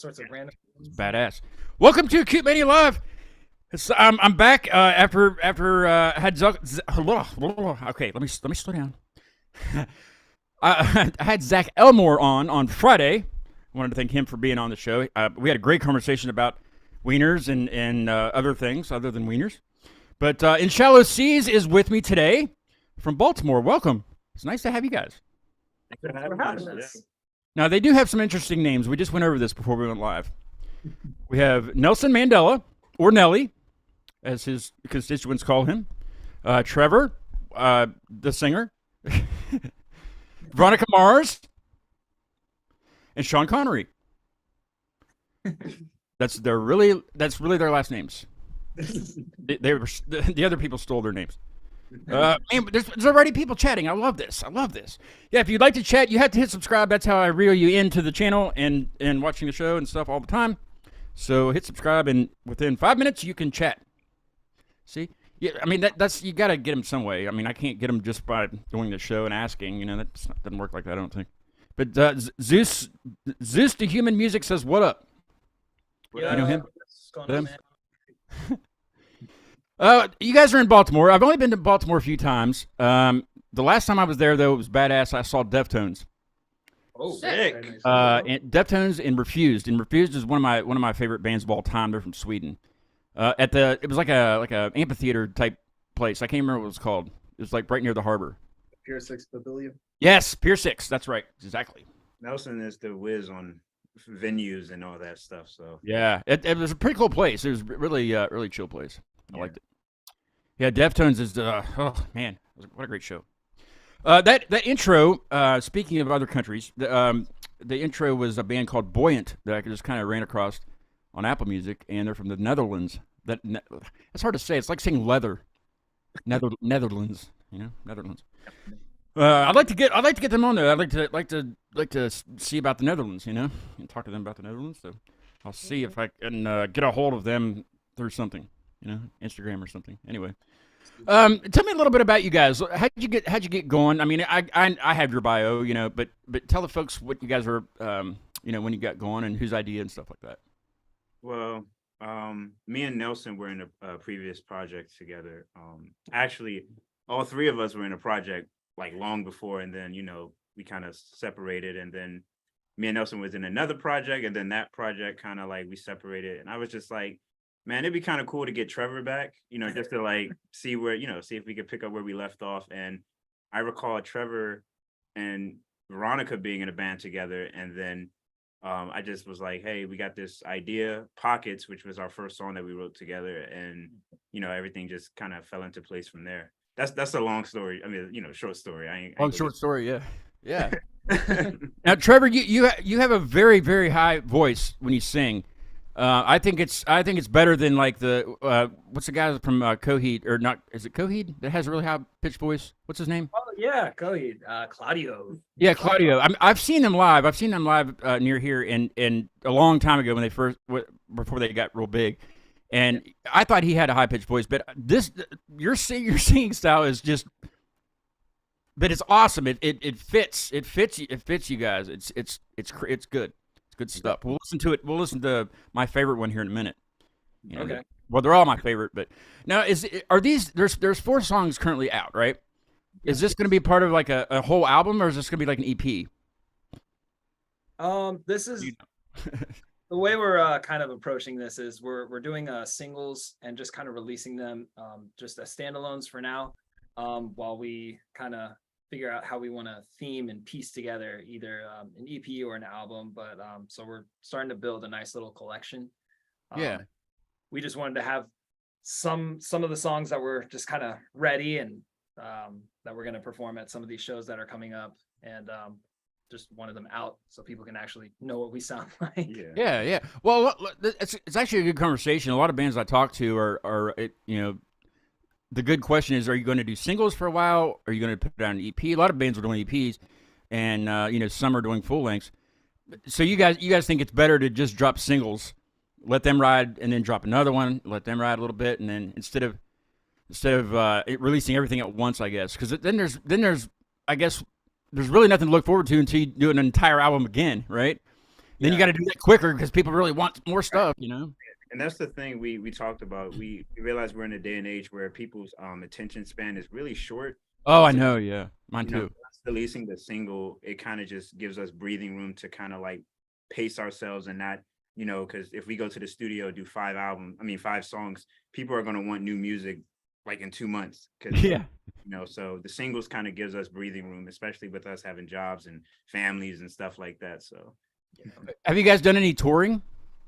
sorts of random. It's badass. Welcome to Acute Mania Live. I'm back after I had okay. Let me slow down. I had Zach Elmore on Friday. I wanted to thank him for being on the show. We had a great conversation about wieners and other things other than wieners. But In Shallow Seas is with me today from Baltimore. Welcome. It's nice to have you guys. Thanks for having us. Now, they do have some interesting names. We just went over this before we went live. We have Nelson Mandela, or Nelly, as his constituents call him. Trevor, the singer. Veronica Mars. And Sean Connery. That's really their last names. The other people stole their names. Man, there's already people chatting. I love this. Yeah, if you'd like to chat, you have to hit subscribe. That's how I reel you into the channel and watching the show and stuff all the time. So hit subscribe, and within 5 minutes you can chat. See? Yeah, I mean that's you got to get them some way. I mean, I can't get them just by doing the show and asking. You know, that doesn't work like that, I don't think. But Zeus the Human Music says, "What up?" Yeah, you know him? what's going on, man? You guys are in Baltimore. I've only been to Baltimore a few times. The last time I was there, though, it was badass. I saw Deftones. Oh, sick. very nice. And Deftones and Refused. And Refused is one of my favorite bands of all time. They're from Sweden. It was like a amphitheater type place. I can't remember what it was called. It was like right near the harbor. Pier 6 Pavilion. Yes, Pier 6. That's right. Exactly. Nelson is the whiz on venues and all that stuff. So Yeah, it was a pretty cool place. It was really chill place. I liked it. Yeah, Deftones is oh man, what a great show. That intro. Speaking of other countries, the intro was a band called Buoyant that I just kind of ran across on Apple Music, and they're from the Netherlands. It's hard to say. It's like saying leather. Netherlands. You know, Netherlands. I'd like to get them on there. I'd like to see about the Netherlands. You know, and talk to them about the Netherlands. So I'll see if I can get a hold of them through something. You know, Instagram or something. Anyway, tell me a little bit about you guys. How'd you get going? I mean, I have your bio, you know, but tell the folks what you guys were, you know, when you got going and whose idea and stuff like that. well, me and Nelson were in a previous project together. Actually, all three of us were in a project like long before, and then we kind of separated, and then me and Nelson was in another project, and then that project kind of like we separated, and I was just like, man, it'd be kind of cool to get Trevor back, just to like see where, see if we could pick up where we left off. And I recall Trevor and Veronica being in a band together. And then I just was like, hey, we got this idea, Pockets, which was our first song that we wrote together. And, everything just kind of fell into place from there. That's a long story. I mean, short story. Short story. Yeah. Yeah. Now, Trevor, you have a very, very high voice when you sing. I think it's better than like the what's the guy from Coheed, or not? Is it Coheed that has a really high pitched voice? What's his name? Oh yeah, Coheed. Claudio. Yeah, Claudio. I've seen them live. I've seen them live near here and a long time ago when they before they got real big, and I thought he had a high pitched voice. But your singing style is just, but it's awesome. It fits you guys. It's good. Good stuff. We'll listen to it. We'll listen to my favorite one here in a minute. Okay. Well, they're all my favorite, but now there's 4 songs currently out, right? Is this going to be part of like a whole album, or is this going to be like an EP? This is the way we're kind of approaching this is we're doing singles and just kind of releasing them just as standalones for now, while we kind of figure out how we want to theme and piece together either an EP or an album. But so we're starting to build a nice little collection. Yeah. We just wanted to have some of the songs that were just kind of ready and that we're going to perform at some of these shows that are coming up, and just wanted them out so people can actually know what we sound like. Yeah. Well, it's actually a good conversation. A lot of bands I talk to are the good question is, are you going to do singles for a while? Are you going to put out an EP? A lot of bands are doing EPs, and some are doing full lengths. So you guys think it's better to just drop singles, let them ride, and then drop another one, let them ride a little bit, and then instead of releasing everything at once, I guess, because then there's I guess there's really nothing to look forward to until you do an entire album again, right? Then you got to do that quicker because people really want more stuff, you know. And that's the thing we talked about. We realize we're in a day and age where people's attention span is really short. Oh, I know. Yeah, mine too. Releasing the single, it kind of just gives us breathing room to kind of like pace ourselves and not, you know, because if we go to the studio, do 5 songs, people are going to want new music like in 2 months. Yeah. You know, so the singles kind of gives us breathing room, especially with us having jobs and families and stuff like that. So, you know. Have you guys done any touring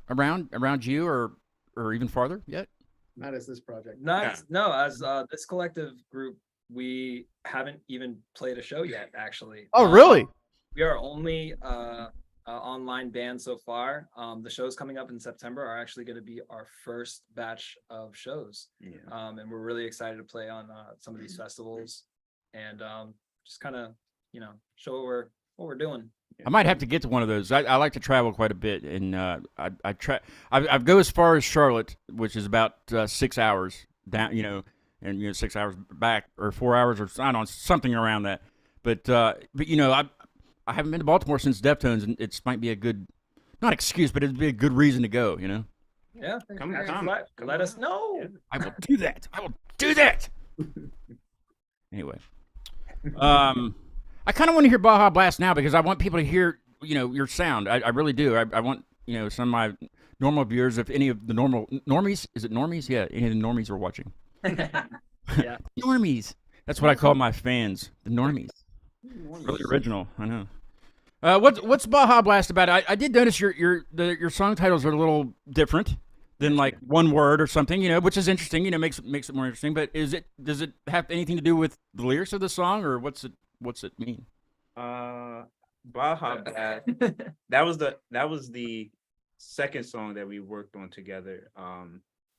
around you or even farther yet? Not as this project. No, as this collective group, we haven't even played a show yet, actually. Oh, really? We are only online band so far. The shows coming up in September are actually going to be our first batch of shows. Yeah. And we're really excited to play on some of these festivals and just kind of, you know, show what we're doing. I might have to get to one of those. I like to travel quite a bit, and I go as far as Charlotte, which is about 6 hours down, you know, and 6 hours back or 4 hours or I don't know, something around that. But you know, I haven't been to Baltimore since Deftones, and it might be a good, not excuse, but it'd be a good reason to go, you know. Yeah, Come let us know. Yeah. I will do that. I will do that. Anyway, I kind of want to hear Baja Blast now because I want people to hear, you know, your sound. I really do. I want, you know, some of my normal viewers, if any of the normies, is it normies? Yeah, any of the normies are watching. Yeah. Normies. That's what I call my fans, the normies. Really original, I know. What's Baja Blast about? I did notice your song titles are a little different than like one word or something, you know, which is interesting. You know, makes it more interesting. But does it have anything to do with the lyrics of the song, or what's it mean? Baja Blast. That was the second song that we worked on together.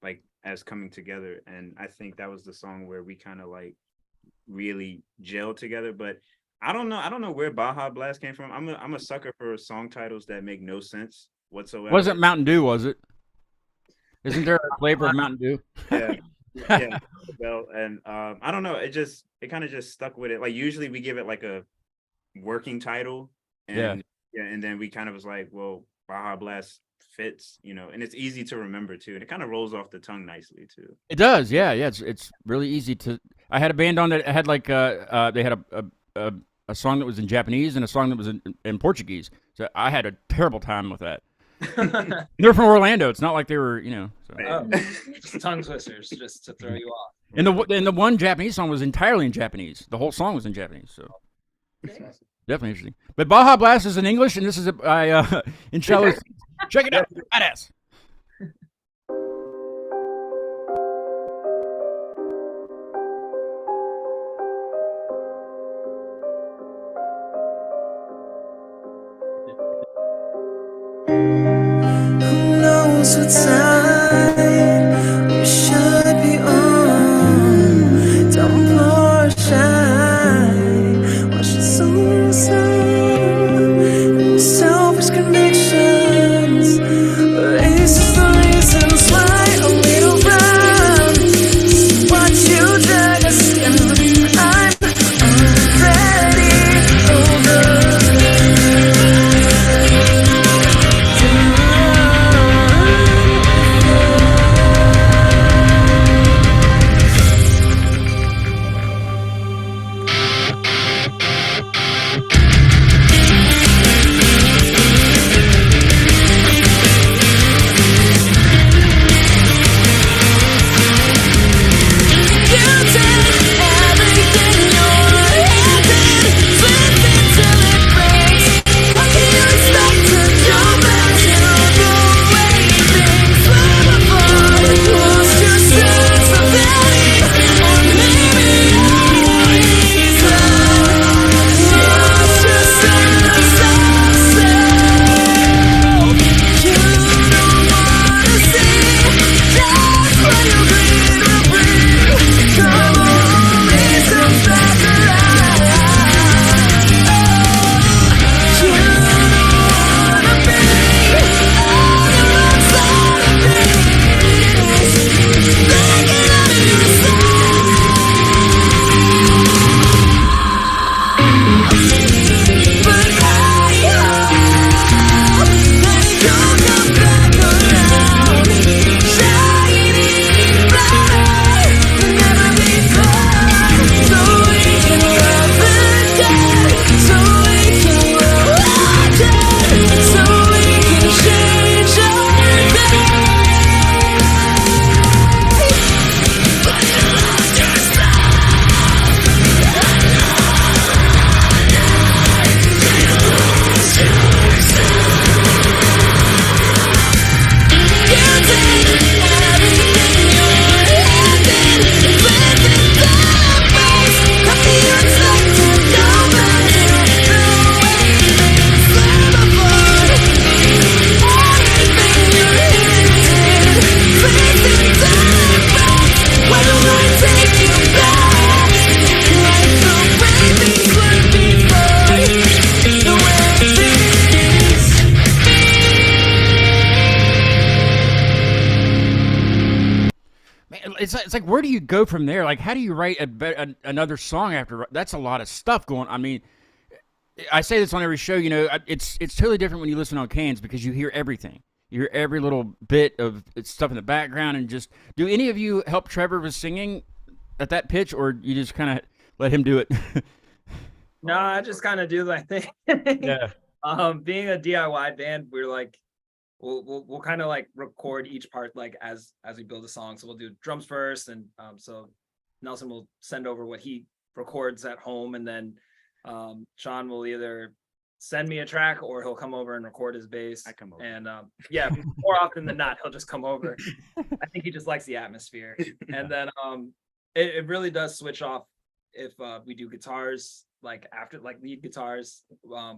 Like as coming together, and I think that was the song where we kind of like really gelled together. But I don't know where Baja Blast came from. I'm a sucker for song titles that make no sense whatsoever. Wasn't Mountain Dew, was it? Isn't there a flavor of Mountain Dew? Yeah. Yeah. Well, and I don't know. It kind of just stuck with it. Like usually we give it like a working title, and and then we kind of was like, well, Baja Blast fits, you know, and it's easy to remember too, and it kind of rolls off the tongue nicely too. It does, yeah. It's really easy to. I had a band on that had like they had a song that was in Japanese and a song that was in Portuguese. So I had a terrible time with that. They're from Orlando. It's not like they were, you know. So. Just tongue twisters, just to throw you off. And the one Japanese song was entirely in Japanese. The whole song was in Japanese. So definitely interesting. But Baja Blast is in English, and this is in cello. Check it out, badass. Who knows what side we should be on? Don't pour shine. Watch the sun sun. Selfish convictions. Erase the reasons why I wait around. What you drag us in. I'm already over. it's like where do you go from there? Like how do you write another song after? That's a lot of stuff going. I mean, I say this on every show. You know, it's totally different when you listen on cans because you hear everything. You hear every little bit of stuff in the background, and just do any of you help Trevor with singing at that pitch, or you just kind of let him do it? No, I just kind of do my thing. Yeah. Being a DIY band, we're like, we'll kind of like record each part like as we build a song. So we'll do drums first, and so Nelson will send over what he records at home, and then Sean will either send me a track or he'll come over and record his bass. I come over. And yeah, more often than not, he'll just come over. I think he just likes the atmosphere. And then it really does switch off if we do guitars, like after, like lead guitars,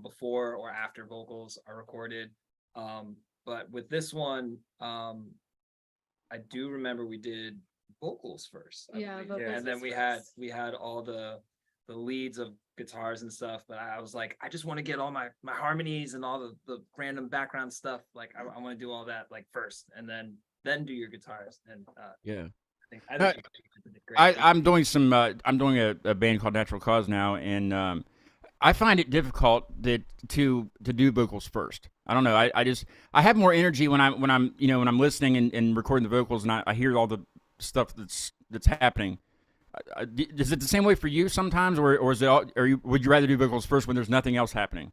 before or after vocals are recorded. But with this one, I do remember we did vocals first. I believe. And then we had all the leads of guitars and stuff, but I was like, I just want to get all my harmonies and all the random background stuff. Like I want to do all that like first, and then do your guitars. And I think you did great. I'm doing some. I'm doing a band called Natural Cause now, and I find it difficult to do vocals first. I don't know. I have more energy when I'm listening and recording the vocals, and I hear all the stuff that's happening. Is it the same way for you sometimes, or is it would you rather do vocals first when there's nothing else happening?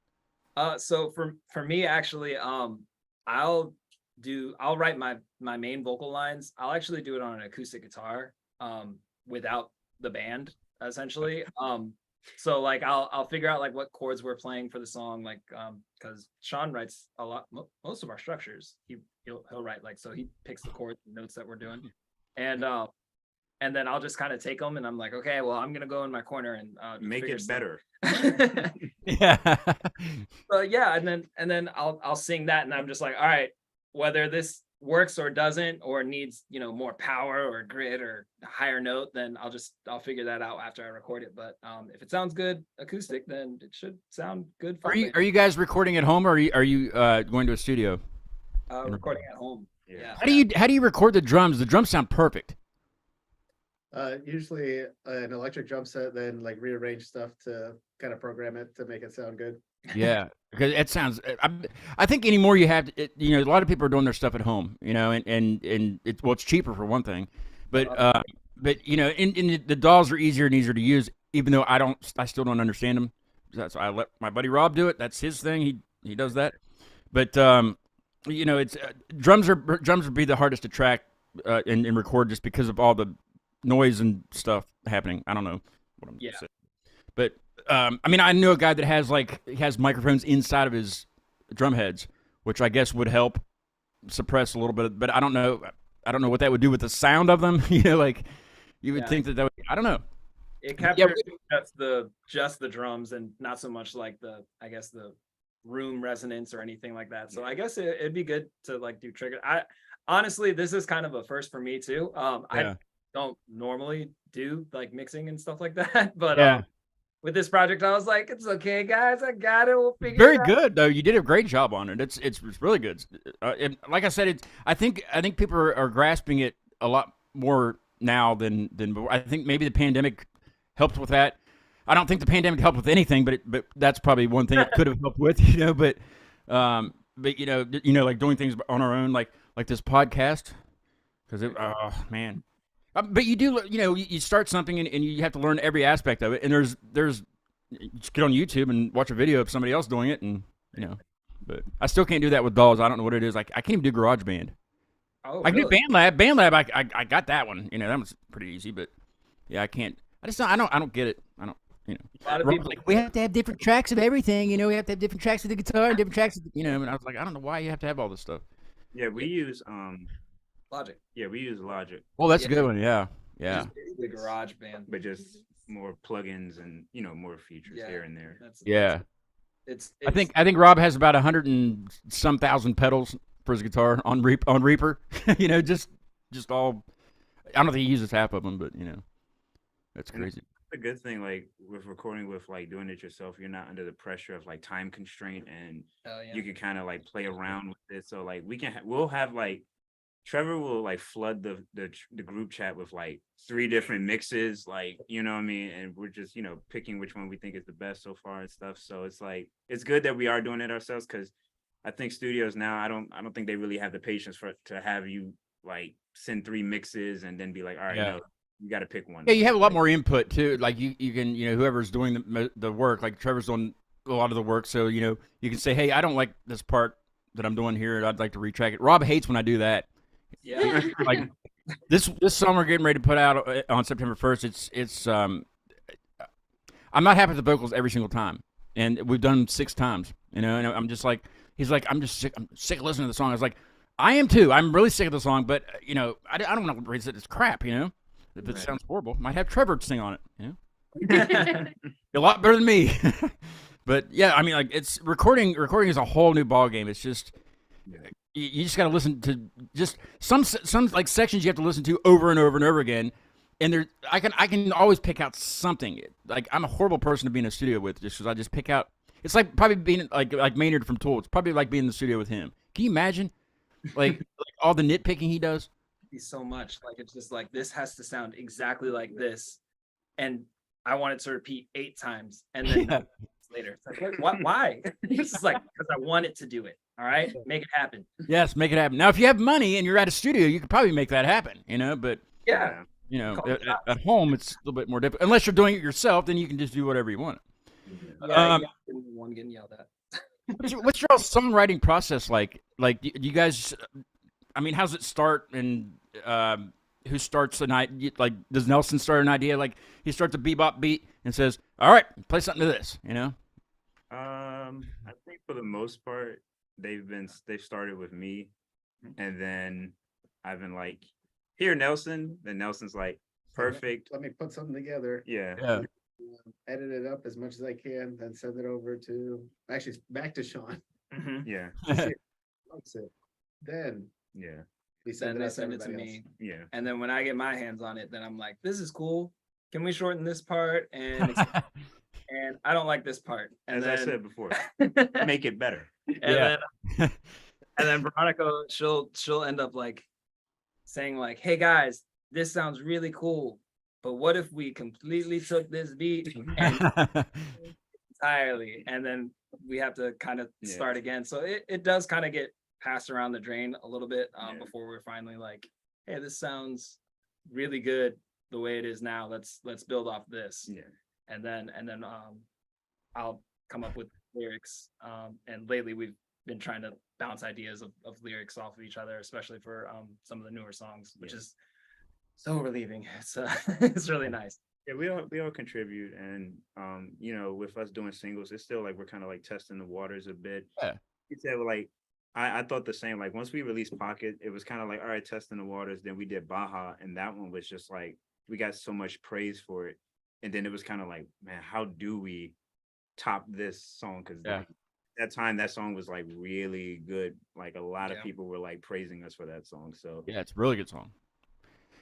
So for me, actually, I'll write my main vocal lines. I'll actually do it on an acoustic guitar, without the band, essentially. So like I'll figure out like what chords we're playing for the song, like because Sean writes a lot, most of our structures. He'll write, like, so he picks the chords and notes that we're doing, and then I'll just kind of take them, and I'm like, okay, well, I'm gonna go in my corner and make it better. Yeah. But yeah, and then I'll sing that, and I'm just like, all right, whether this works or doesn't, or needs more power or grit or a higher note, then I'll figure that out after I record it. But if it sounds good acoustic, then it should sound good. Are you guys recording at home, or are you going to a studio? Recording at home. Yeah. How do you record the drums? The drums sound perfect. Usually an electric drum set, then like rearrange stuff to kind of program it to make it sound good. Yeah, because it sounds. I think anymore you have to, a lot of people are doing their stuff at home, and it's cheaper for one thing, but the DAWs are easier and easier to use. Even though I still don't understand them. So I let my buddy Rob do it. That's his thing. He does that. But it's drums would be the hardest to track and record just because of all the noise and stuff happening. I don't know what I'm saying. But I know a guy that has microphones inside of his drum heads, which I guess would help suppress a little bit. But I don't know what that would do with the sound of them. Like you would think that would. I don't know. It captures just the drums and not so much like the room resonance or anything like that. So I guess it'd be good to like do trigger. Honestly, this is kind of a first for me too. I don't normally do like mixing and stuff like that, but with this project, I was like, it's okay, guys, I got it. We'll figure Very it out. good though. You did a great job on it. It's really good. Like I said, I think people are grasping it a lot more now than before. I think maybe the pandemic helped with that. I don't think the pandemic helped with anything, but that's probably one thing it could have helped with, But like doing things on our own, like this podcast, because oh man. But you do, you start something and you have to learn every aspect of it. And there's, you just get on YouTube and watch a video of somebody else doing it, and But I still can't do that with dolls. I don't know what it is. Like I can't even do GarageBand. Oh, I can do BandLab. BandLab, I got that one. That was pretty easy. But yeah, I can't. I don't get it. I don't. A lot of people we have to have different tracks of everything. We have to have different tracks of the guitar and different tracks. And I was like, I don't know why you have to have all this stuff. Yeah, we use Logic. Yeah, we use Logic. Well, that's a good one. Yeah. The GarageBand, but just more plugins and more features here and there. It's I think Rob has about 100 and some thousand pedals for his guitar on Reaper. just all. I don't think he uses half of them, but that's crazy. A good thing, like with recording, with like doing it yourself, you're not under the pressure of like time constraint, and you can kind of like play around with it. So like we'll have like Trevor will like flood the group chat with like 3 different mixes, like, you know what I mean? And we're just, you know, picking which one we think is the best so far and stuff. So it's like, it's good that we are doing it ourselves, because I think studios now, I don't think they really have the patience to have you like send 3 mixes and then be like, all right, Yeah. no, you got to pick one. Yeah, you have a lot Like, more input too. Like you can, you know, whoever's doing the work, like Trevor's doing a lot of the work, so you know, you can say, hey, I don't like this part that I'm doing here, and I'd like to retrack it. Rob hates when I do that. Yeah. Like this song we're getting ready to put out on September 1st. It's I'm not happy with the vocals every single time, and we've done them 6 times. You know, and I'm just like, he's like, I'm sick of listening to the song. I was like, I am too. I'm really sick of the song, but you know, I don't want to raise it. It's crap. You know, if it sounds horrible, might have Trevor sing on it. You know, a lot better than me. But yeah, I mean, like it's recording is a whole new ball game. It's just you just got to listen to just some like sections you have to listen to over and over and over again. And there, I can always pick out something. Like I'm a horrible person to be in a studio with, just because I just pick out. It's like probably being like Maynard from Tool. It's probably like being in the studio with him. Can you imagine, like all the nitpicking he does? So much, like it's just like this has to sound exactly like this, and I want it to repeat 8 times, and then later it's like, what? Why? It's just like, because I want it to do it. All right, make it happen. Yes, make it happen. Now, if you have money and you're at a studio, you could probably make that happen. You know, but Yeah. you know, at home it's a little bit more difficult. Unless you're doing it yourself, then you can just do whatever you want. Yeah, one getting yelled at. What's your songwriting process like? Like, do you guys? I mean, how's it start? And who starts the night? Like, does Nelson start an idea? Like, he starts a bebop beat and says, "All right, play something to this." You know? I think for the most part, they've started with me, and then I've been like, "Here, Nelson." Then Nelson's like, "Perfect." Let me put something together. Yeah. Edit it up as much as I can, then send it over to back to Sean. Yeah. Likes it. Then Yeah. we Then send they it out to send it to everybody me, else. Yeah. and then when I get my hands on it, then I'm like, "This is cool. Can we shorten this part?" And and I don't like this part. And As then, I said before, make it better. and then Veronica, she'll end up like saying like, "Hey guys, this sounds really cool, but what if we completely took this beat and entirely, and then we have to kind of start again?" So it does kind of get passed around the drain a little bit before we're finally like, "Hey, this sounds really good the way it is now. Let's build off this." Yeah. And then I'll come up with lyrics. And lately we've been trying to bounce ideas of lyrics off of each other, especially for some of the newer songs, which is so relieving. It's it's really nice. Yeah, we all contribute, and you know, with us doing singles, it's still like we're kind of like testing the waters a bit. Yeah. He said, like, I thought the same. Like once we released Pocket, it was kind of like, all right, testing the waters. Then we did Baja, and that one was just like we got so much praise for it, and then it was kind of like, man, how do we top this song? Because that time that song was like really good. Like a lot of people were like praising us for that song. So yeah, it's a really good song.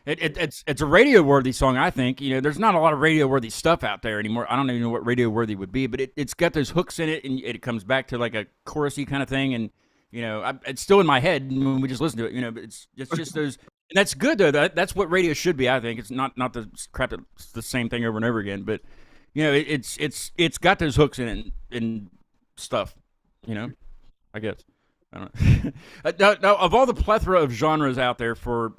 It's a radio worthy song, I think. You know, there's not a lot of radio worthy stuff out there anymore. I don't even know what radio worthy would be, but it's got those hooks in it, and it comes back to like a chorusy kind of thing, and you know, it's still in my head when we just listen to it. You know, but it's just those, and that's good though. That's what radio should be. I think it's not the crap that's the same thing over and over again, but you know, it's got those hooks in it and stuff. You know, I guess. I don't know. Now, of all the plethora of genres out there for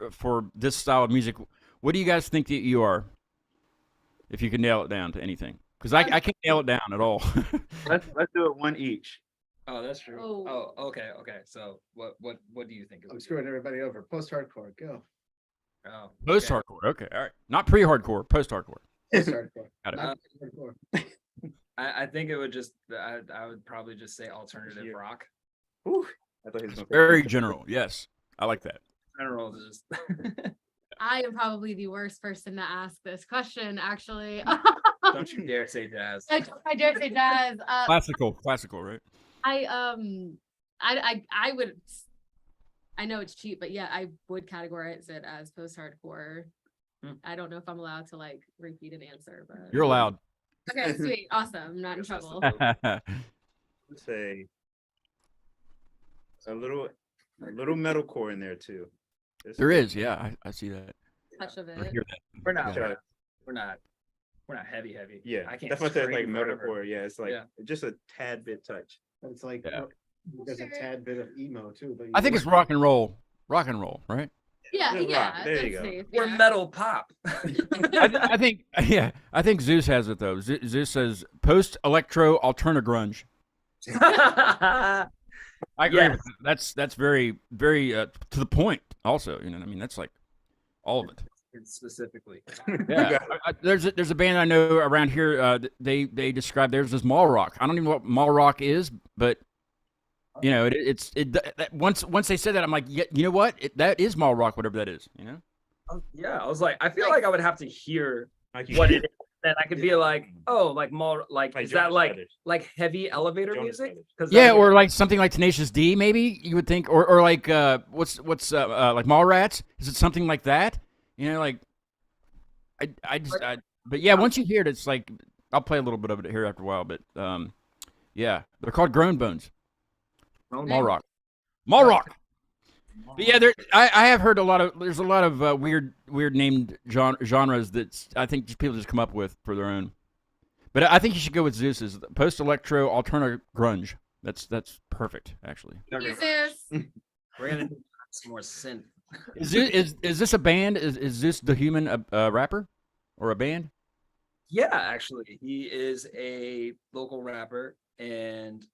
this style of music, what do you guys think that you are? If you can nail it down to anything, because I can't nail it down at all. let's do it one each. Oh, that's true. Oh. Oh, okay. So what do you think? I'm screwing everybody over. Post-hardcore, go. Oh, Post-hardcore, okay, all right. Not pre-hardcore, post-hardcore. Post-hardcore. Got it. Not hardcore. I think it would just I would probably just say alternative rock. Ooh, I thought he was Very general. Yes, I like that. General is just I am probably the worst person to ask this question, actually. don't you dare say jazz. I dare say jazz. Classical, right? I would. I know it's cheap, but yeah, I would categorize it as post-hardcore. I don't know if I'm allowed to like repeat an answer, but You're allowed. okay, sweet, awesome. I'm not in trouble. Let's say a little metalcore in there too. There is, yeah, I see that. Touch of I it. hear that. We're not. Yeah. We're not. We're not heavy. Yeah, I can't. that's what it's like scream forever. metalcore. Yeah, it's like Yeah. just a tad bit touch. It's like Yeah. there's a tad bit of emo too, but I think it's rock and roll, right? Yeah, Just yeah. rock. There you that's go. safe, We're yeah. metal pop. I think, yeah, I think Zeus has it though. Zeus says post-electro, alterna-grunge. I agree. Yes. With that. That's very, very to the point. Also, you know, I mean, that's like all of it. Specifically. Yeah, there's a band I know around here. They describe theirs as mall rock. I don't even know what mall rock is, but you know, once they said that, I'm like, yeah, you know what? That is mall rock, whatever that is. You know? Yeah, I was like, I feel like I would have to hear Like what it is, then I could be like, oh, like more, like is that Jonas like Brothers. heavy elevator Jonas music? Brothers. Because Yeah, or like something like Tenacious D, maybe you would think, or like what's like Mallrats? Is it something like that? You know, like but yeah, once you hear it, it's like I'll play a little bit of it here after a while, but yeah, they're called Grown Bones. Mall rock. But yeah, I have heard there's a lot of weird named genres that I think just people just come up with for their own. But I think you should go with Zeus's post-electro, alterna-grunge. That's perfect, actually. Jesus. we're gonna do some more synth. Is this a band? Is Zeus the Human a rapper or a band? Yeah, actually, he is a local rapper, and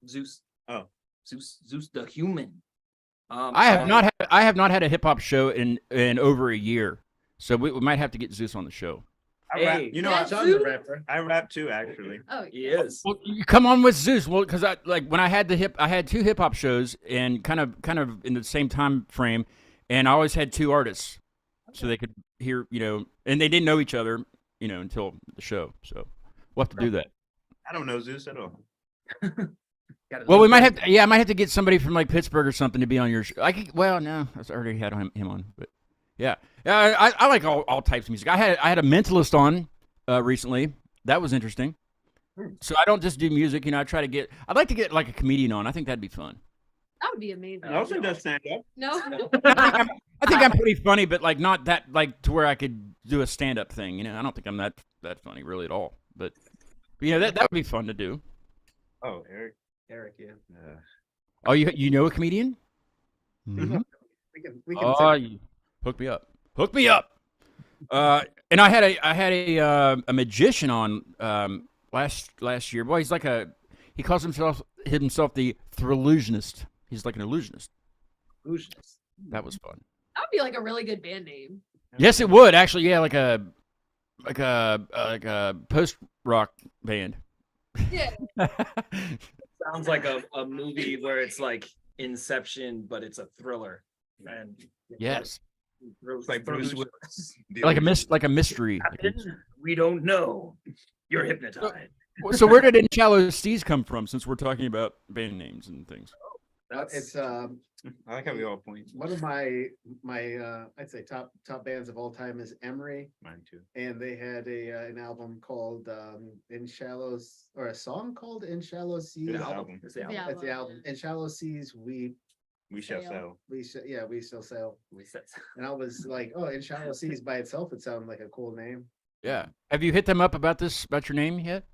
Zeus. Oh. Zeus the Human. I have not had a hip hop show in over a year, so we might have to get Zeus on the show. I rap, Hey, you know, that's John's a rapper. I rap too, actually. Oh, he is. Well, you come on with Zeus. Well, because I when I had I had 2 hip hop shows and kind of in the same time frame, and I always had 2 artists, so they could hear, you know, and they didn't know each other, you know, until the show. So we'll have to do that. I don't know Zeus at all. Well, we might have to, I might have to get somebody from like Pittsburgh or something to be on your show. Well, no, I already had him on, but yeah, I like all types of music. I had a mentalist on recently. That was interesting. So I don't just do music, you know. I'd like to get like a comedian on. I think that'd be fun. that would be amazing. Nelson does stand up. No. I think I'm pretty funny, but like not that like to where I could do a stand up thing. You know, I don't think I'm that funny really at all. But you know that would be fun to do. Oh, Eric. Yeah. Oh, you know a comedian? We can Oh, hook me up. Hook me up. And I had a magician on last year. Boy, he's like he calls himself the Thrillusionist. He's like an illusionist. Illusionist. That was fun. That would be like a really good band name. Yes, it would actually. Yeah, like a post rock band. Yeah. Sounds like a movie where it's like Inception, but it's a thriller. And Yes, It's like Bruce Willis. like a mystery. We don't know. You're hypnotized. So where did In Shallow Seas come from? Since we're talking about band names and things. It's I like how we all point. one of my I'd say top bands of all time is Emery, Mine too. and they had an album called In Shallows, or a song called In Shallow Seas. Good album. It's the Yeah. album. That's the album. In Shallow Seas, we We shall Sail. sell. we still sail. We said- And I was like, oh, In Shallow Seas by itself would sound like a cool name. Yeah. Have you hit them up about your name yet?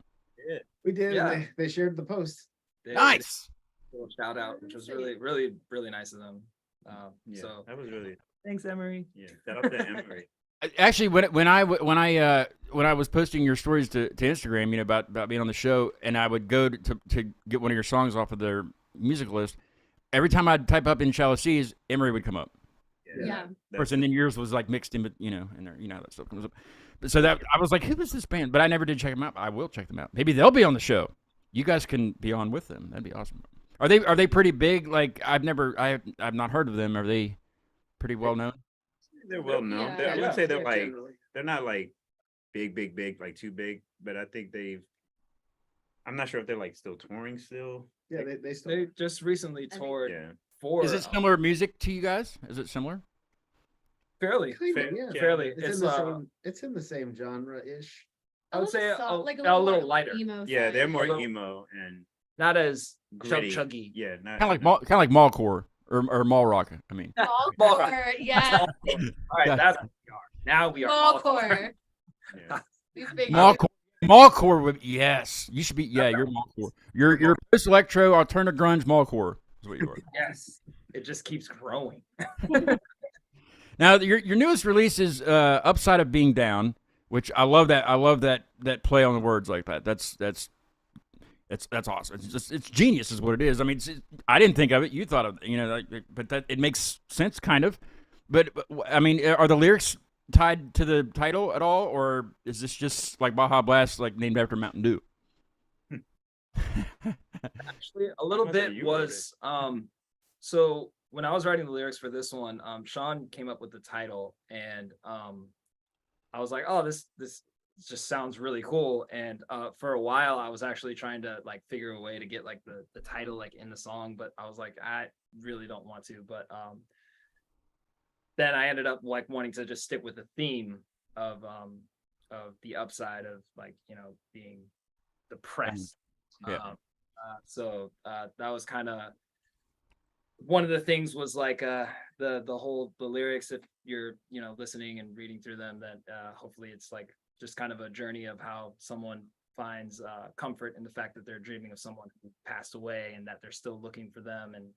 We did. Yeah. And they shared the post. they- Nice. little shout out, which was really, really, really nice of them. Yeah, So that was really thanks, Emery. shout out to Emery. Actually, when I was posting your stories to Instagram, you know, about being on the show, and I would go to get one of your songs off of their music list, every time I'd type up In Shallow Seas, Emery would come up. Yeah. Of course, and then yours was like mixed in, but you know, and there, you know, how that stuff comes up. But so that I was like, who is this band? But I never did check them out. I will check them out. Maybe they'll be on the show. You guys can be on with them. That'd be awesome. Are they pretty big? Like I've not heard of them. Are they pretty well known? They're well known. Yeah. I would say they're Yeah, like generally. they're not like big, like too big, but I think I'm not sure if they're like still touring still. Yeah, they still. They just recently think- toured Yeah. for. Is it similar music to you guys? Is it similar? Fairly. Kind of, Fair- yeah. yeah. Fairly. It's in the same genre ish. I would say soft, like a little lighter. emo Yeah, side. they're more Although- emo and not as gritty. chuggy. Yeah, not Kind of like mallcore or mall rock. I mean, Mallcore, yeah. All right, Yeah. that's what we are. Now we are Mallcore. Yeah. These big mallcore would yes. You should be you're mallcore. You're post-electro alterna-grunge mallcore is what you are. Yes, it just keeps growing. Now your newest release is Upside of Being Down, which I love that. I love that play on the words like that. That's awesome. It's genius is what it is. I mean, I didn't think of it. You thought of but that it makes sense kind of. But I mean, are the lyrics tied to the title at all, or is this just like Baja Blast, like named after Mountain Dew? Actually, a little bit was so when I was writing the lyrics for this one, Sean came up with the title, and I was like, oh, this just sounds really cool. And for a while I was actually trying to like figure a way to get like the title like in the song, but I was like, I really don't want to. But then I ended up like wanting to just stick with the theme of the upside of like, being depressed. Yeah. So that was kind of one of the things was like the lyrics, if you're listening and reading through them, that hopefully it's like just kind of a journey of how someone finds comfort in the fact that they're dreaming of someone who passed away and that they're still looking for them, and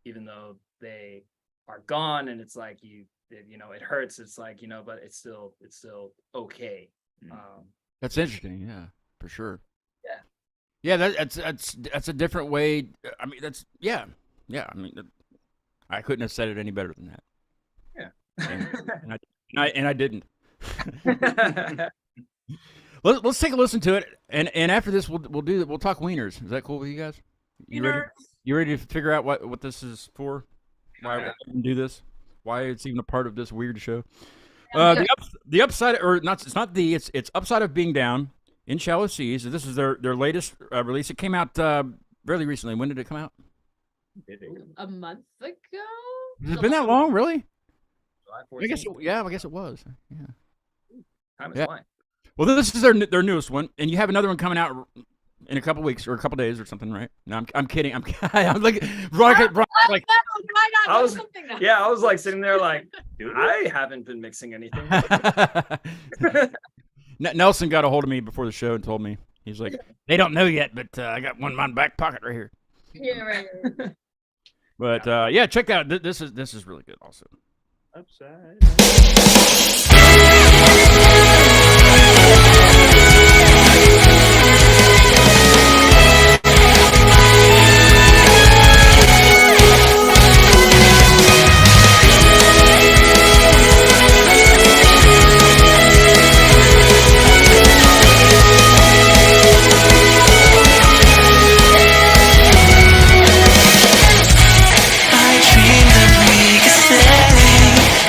even though they are gone and it's like it hurts, it's like but it's still okay. That's interesting. Yeah, for sure. Yeah, that's a different way. I mean, yeah. I mean, I couldn't have said it any better than that. Yeah, and I didn't. Let's take a listen to it, and after this we'll talk wieners. Is that cool with you guys? You ready to figure out what this is for? Why we do this? Why it's even a part of this weird show? The upside, or not? It's Upside of Being Down in Shallow Seas. This is their latest release. It came out fairly recently. When did it come out? a month ago. Has it been that long? Really? July I guess. 14th. I guess it was. Yeah. Time is Yeah. flying. Well, this is their newest one, and you have another one coming out in a couple weeks or a couple days or something, right? No, I'm kidding. I'm like, like I was like sitting there like, I haven't been mixing anything. Nelson got a hold of me before the show and told me, he's like, they don't know yet, but I got one in my back pocket right here. Yeah, right. But yeah, check that out. This is really good also. Upside.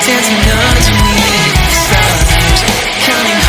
Dancing underneath the stars, counting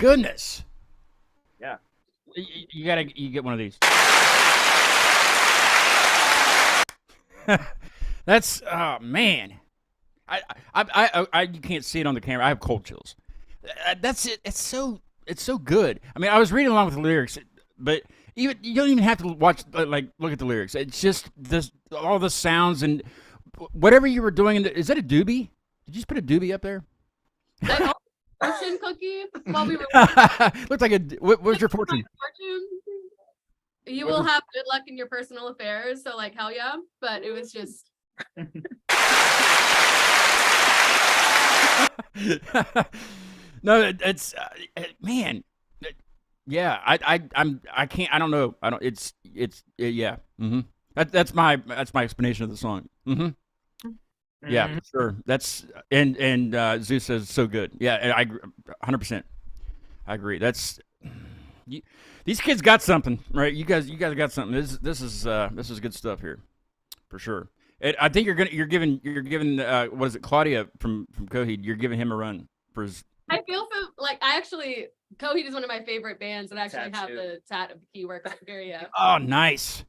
goodness. Yeah. You get one of these. That's oh man. I you can't see it on the camera. I have cold chills. That's it. It's so good. I mean, I was reading along with the lyrics, but even you don't even have to watch like look at the lyrics. It's just this all the sounds and whatever you were doing. Is that a doobie? Did you just put a doobie up there? That fortune cookie while we were Looked like a. What was your fortune? fortune. You will have good luck in your personal affairs. So like hell yeah, but it was just. No, it's man. Yeah, I can't. I don't know. I don't. Yeah. Mm-hmm. That's my explanation of the song. Mm-hmm. Yeah, for sure. That's and Zeus says so good. Yeah, and I 100%. I agree. That's these kids got something, right? You guys got something. This is good stuff here, for sure. I think you're giving what is it, Claudia from Coheed? You're giving him a run for his. I feel so like Coheed is one of my favorite bands, and I actually have Tattoo. the tat of the keyword area. Oh, nice.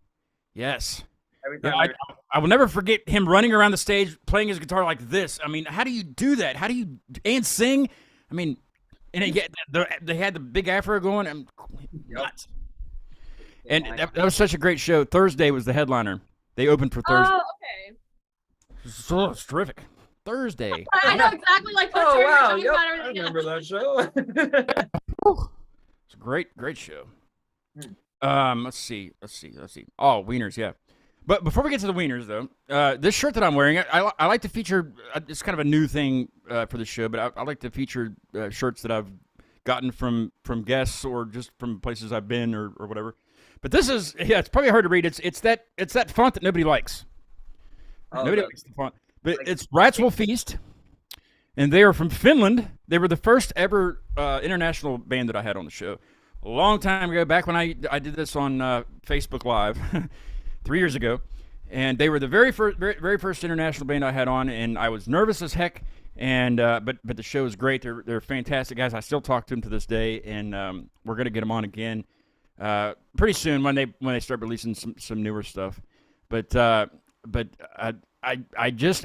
Yes. Every Yeah, time I will never forget him running around the stage playing his guitar like this. I mean, how do you do that? How do you and sing? I mean, and they had the big afro going. I'm nuts. And that was such a great show. Thursday was the headliner. They opened for Thursday. Oh, okay. So it's terrific. Thursday. I know exactly like what Oh you're wow! talking Yep, about. I Yeah. remember that show. It's a great show. Let's see. Oh, wieners, yeah. But before we get to the wieners, though, this shirt that I'm wearing, I like to feature. It's kind of a new thing for the show, but I like to feature shirts that I've gotten from guests or just from places I've been or whatever. But this is it's probably hard to read. It's that font that nobody likes. Nobody likes the font. But it's Rats Will Feast, and they are from Finland. They were the first ever international band that I had on the show a long time ago, back when I did this on Facebook Live 3 years ago. And they were the very first international band I had on, and I was nervous as heck. And but the show is great. They're fantastic guys. I still talk to them to this day, and we're gonna get them on again pretty soon when they start releasing some newer stuff. But I just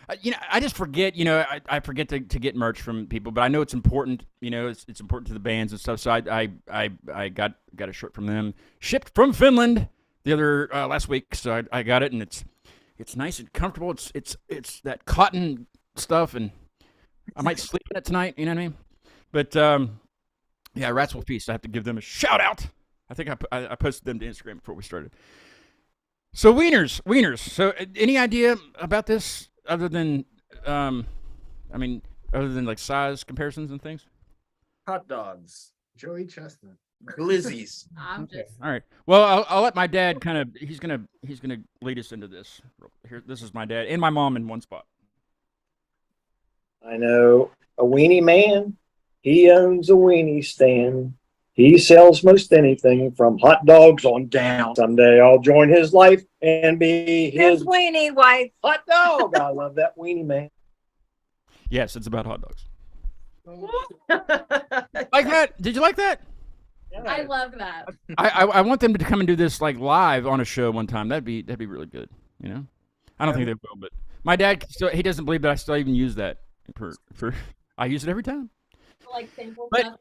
I just forget, I forget to get merch from people, but I know it's important, it's important to the bands and stuff. So I got a shirt from them, shipped from Finland the other last week. So I got it, and it's nice and comfortable. It's that cotton stuff, and I might sleep in it tonight. You know what I mean? But yeah, Rats Will Feast. I have to give them a shout out. I think I posted them to Instagram before we started. So wieners. So any idea about this other than, other than like size comparisons and things? Hot dogs. Joey Chestnut. Glizzies. I'm just All right. Well, I'll let my dad kind of. He's gonna lead us into this. Here, this is my dad and my mom in one spot. I know a weenie man. He owns a weenie stand. He sells most anything from hot dogs on down. Someday I'll join his life and be his weenie wife. hot dog. I love that weenie man. Yes, it's about hot dogs. Like that? Did you like that? I love that. I want them to come and do this like live on a show one time. That'd be really good. I don't think they will, but my dad he doesn't believe that I still even use that for I use it every time. Like sample But- stuff,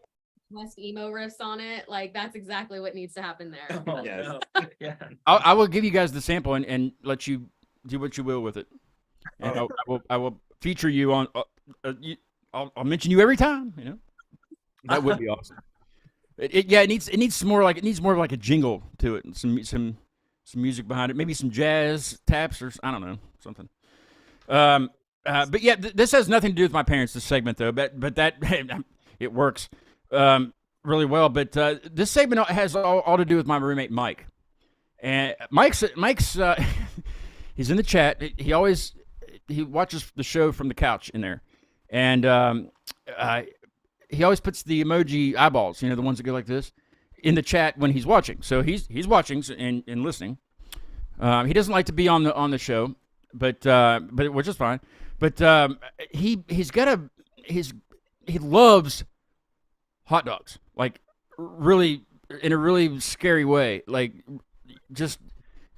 West emo riffs on it. Like that's exactly what needs to happen there. Oh, Yes. no. Yeah. I will give you guys the sample and let you do what you will with it. And I will feature you on. I'll mention you every time. That would be awesome. It needs more of like a jingle to it, and some music behind it, maybe some jazz taps or I don't know, something. But yeah, this has nothing to do with my parents. This segment though, but that it works really well. But this segment has all to do with my roommate Mike, and Mike's he's in the chat. He watches the show from the couch in there, and he always puts the emoji eyeballs, the ones that go like this, in the chat when he's watching. So he's watching and listening. He doesn't like to be on the show, but which is fine. But he loves hot dogs, like really in a really scary way. Like just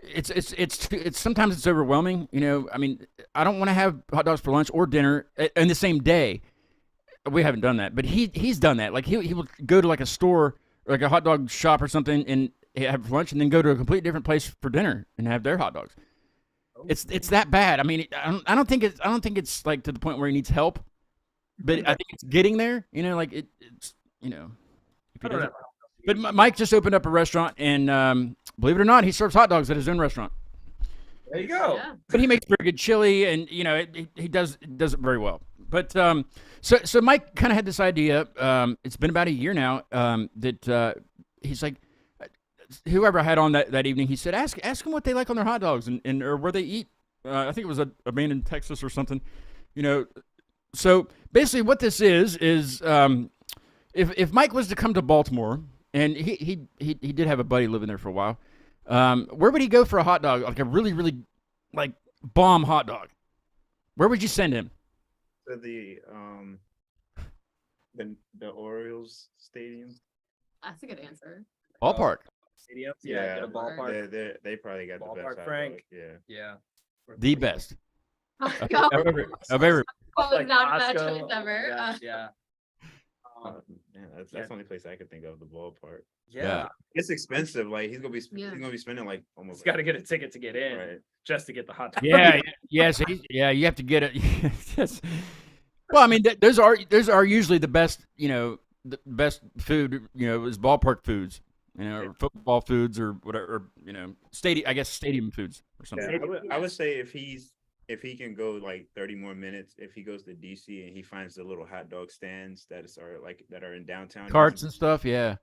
it's sometimes it's overwhelming. You know, I mean, I don't want to have hot dogs for lunch or dinner in the same day. We haven't done that, but he's done that. Like he will go to like a store, like a hot dog shop or something, and have lunch, and then go to a completely different place for dinner and have their hot dogs. It's that bad. I mean, I don't think it's like to the point where he needs help, but I think it's getting there. You know, like it's you know. If he doesn't, but Mike just opened up a restaurant, and believe it or not, he serves hot dogs at his own restaurant. There you go. Yeah. But he makes very good chili, and you know he does it very well. But so Mike kind of had this idea. It's been about a year now that he's like, whoever I had on that evening, he said, ask them what they like on their hot dogs and or where they eat. I think it was a man in Texas or something. You know, so basically what this is if Mike was to come to Baltimore, and he did have a buddy living there for a while, where would he go for a hot dog, like a really really like bomb hot dog? Where would you send him? To the Orioles stadium. That's a good answer. Ballpark. Stadiums, Yeah, get a ballpark. They probably got the best Ballpark hot Frank. dog, Yeah. Yeah. The best Oh, of every. Close down bad Costco. choice ever. Yeah. Yeah. Yeah, that's the only place I could think of, the ballpark. Yeah. It's expensive. Like he's gonna be Yeah. spending like almost. He's got to get a ticket to get in Right. just to get the hot dog. Yeah, yes, you have to get it. Yes. Well, I mean, those are usually the best, you know, the best food, you know, is ballpark foods, you know, or football foods or whatever, or, you know, stadium foods or something. Yeah, I would say if he can go like 30 more minutes, if he goes to DC and he finds the little hot dog stands that are in downtown Carts and stuff, yeah.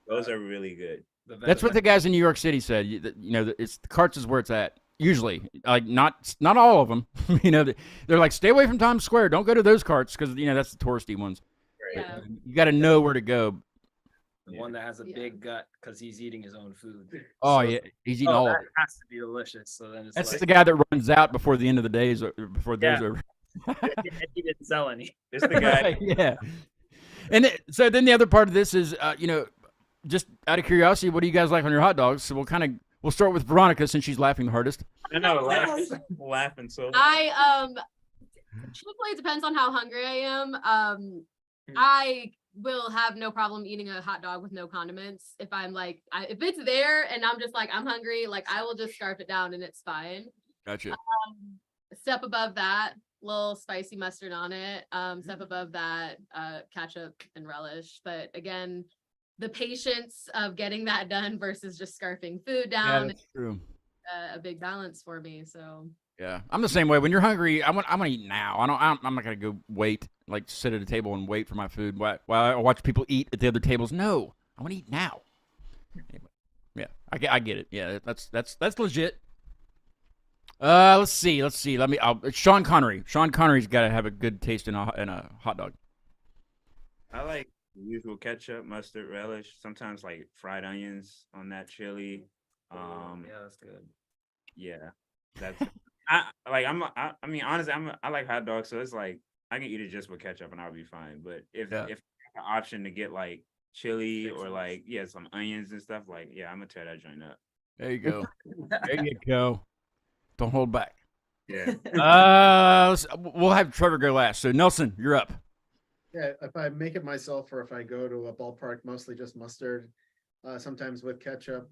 those are really good. That's what the guys in New York City said. You know, it's the carts is where it's at. Usually, like not all of them. You know, they're like, stay away from Times Square. Don't go to those carts because you know that's the touristy ones. Yeah. You got to know where to go. The one that has a big gut because he's eating his own food. Oh So- yeah, he's eating all of that it. has to be delicious. So then it's That's like, the guy that runs out before the end of the days, before the day's Yeah. over. he didn't sell any. It's the guy. Yeah. And so then the other part of this is, you know, just out of curiosity, what do you guys like on your hot dogs? So we'll start with Veronica since she's laughing the hardest. I know, laughing so. Truthfully, it depends on how hungry I am. Hmm. I will have no problem eating a hot dog with no condiments. If I'm like, if it's there and I'm just like, I'm hungry, like I will just scarf it down and it's fine. Gotcha. Step above that, little spicy mustard on it. Step above that, ketchup and relish. But again, the patience of getting that done versus just scarfing food Yeah, down that's true. a big balance for me. So Yeah, I'm the same way. When you're hungry, I want to eat now. I'm not gonna go wait, like sit at a table and wait for my food while I watch people eat at the other tables. No, I want to eat now. Anyway, yeah, I get it. Yeah, that's legit. Let's see. Sean Connery. Sean Connery's got to have a good taste in a hot dog. I like the usual ketchup, mustard, relish. Sometimes like fried onions on that chili. Yeah, that's good. Yeah, that's. I mean, honestly, I like hot dogs, so it's like I can eat it just with ketchup and I'll be fine. But if I have an option to get like chili or like some onions and stuff, like I'm gonna tear that joint up. There you go. There you go. Don't hold back. Yeah. We'll have Trevor go last. So Nelson, you're up. Yeah, if I make it myself or if I go to a ballpark, mostly just mustard, sometimes with ketchup.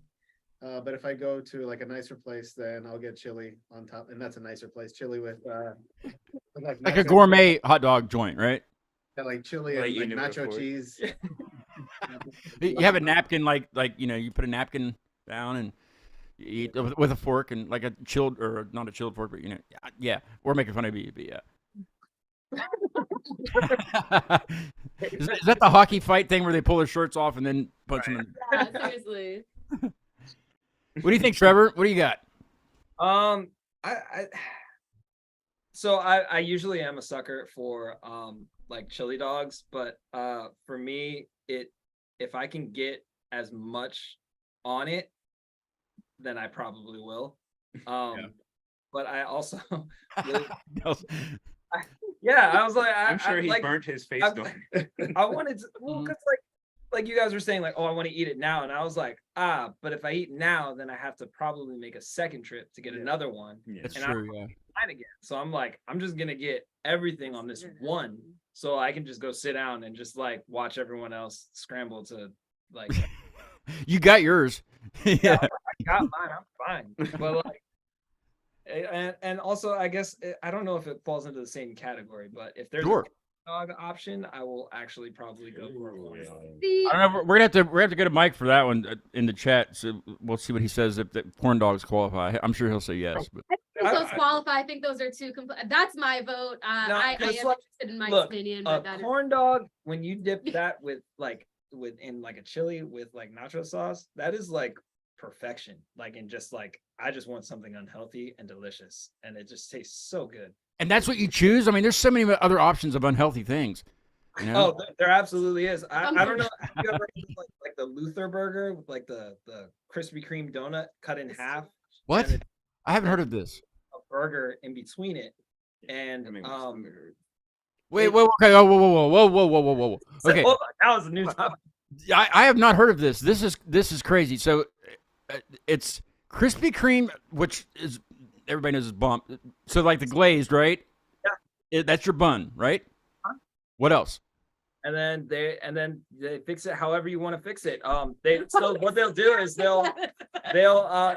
But if I go to like a nicer place, then I'll get chili on top, and that's a nicer place. Chili with Like a gourmet hot dog joint, right? yeah, like chili Like and like eating it with a nacho fork. cheese. You have a napkin, like you know, you put a napkin down and you eat with a fork and like a chilled or not a chilled fork, but you know, yeah, we're making fun of you, but yeah. Is that the hockey fight thing where they pull their shirts off and then punch them in? yeah, seriously. What do you think, Trevor? What do you got? I usually am a sucker for like chili dogs, but for me, if I can get as much on it, then I probably will. But I also really, I was like, I'm sure he like, burnt his face. I wanted to, well, because like like you guys were saying, like, oh, I want to eat it now, and I was like, but if I eat now, then I have to probably make a second trip to get another one. Yeah. That's and true. Yeah. Fine again. So I'm like, I'm just gonna get everything on this one, so I can just go sit down and just like watch everyone else scramble to like. You got yours. Yeah. I got mine. I'm fine. But like, and also, I guess I don't know if it falls into the same category, but if there's Sure. a dog option, I will actually probably go for a corn dog. See, I don't know. We're gonna have to get a mic for that one in the chat. So we'll see what he says if the corn dogs qualify. I'm sure he'll say yes. But I think those qualify. I think those are two. That's my vote. I am 'cause, like, interested in Mike's opinion, A but that is. corn dog, when you dip that with in like a chili with like nacho sauce, that is like perfection. Like, and just like, I just want something unhealthy and delicious, and it just tastes so good. and that's what you choose. I mean, there's so many other options of unhealthy things. You know? Oh, there absolutely is. I don't know. Have you ever had, like the Luther burger with like the Krispy Kreme donut cut in half? What? And it's I haven't heard of this. a burger in between it, and Wait, okay. Oh, whoa. Okay, hold on, that was a new topic. I have not heard of this. This is crazy. So it's Krispy Kreme, which is everybody knows is bump. So like the glazed, right? Yeah. That's your bun, right? Huh? What else? And then they fix it however you want to fix it. So what they'll do is they'll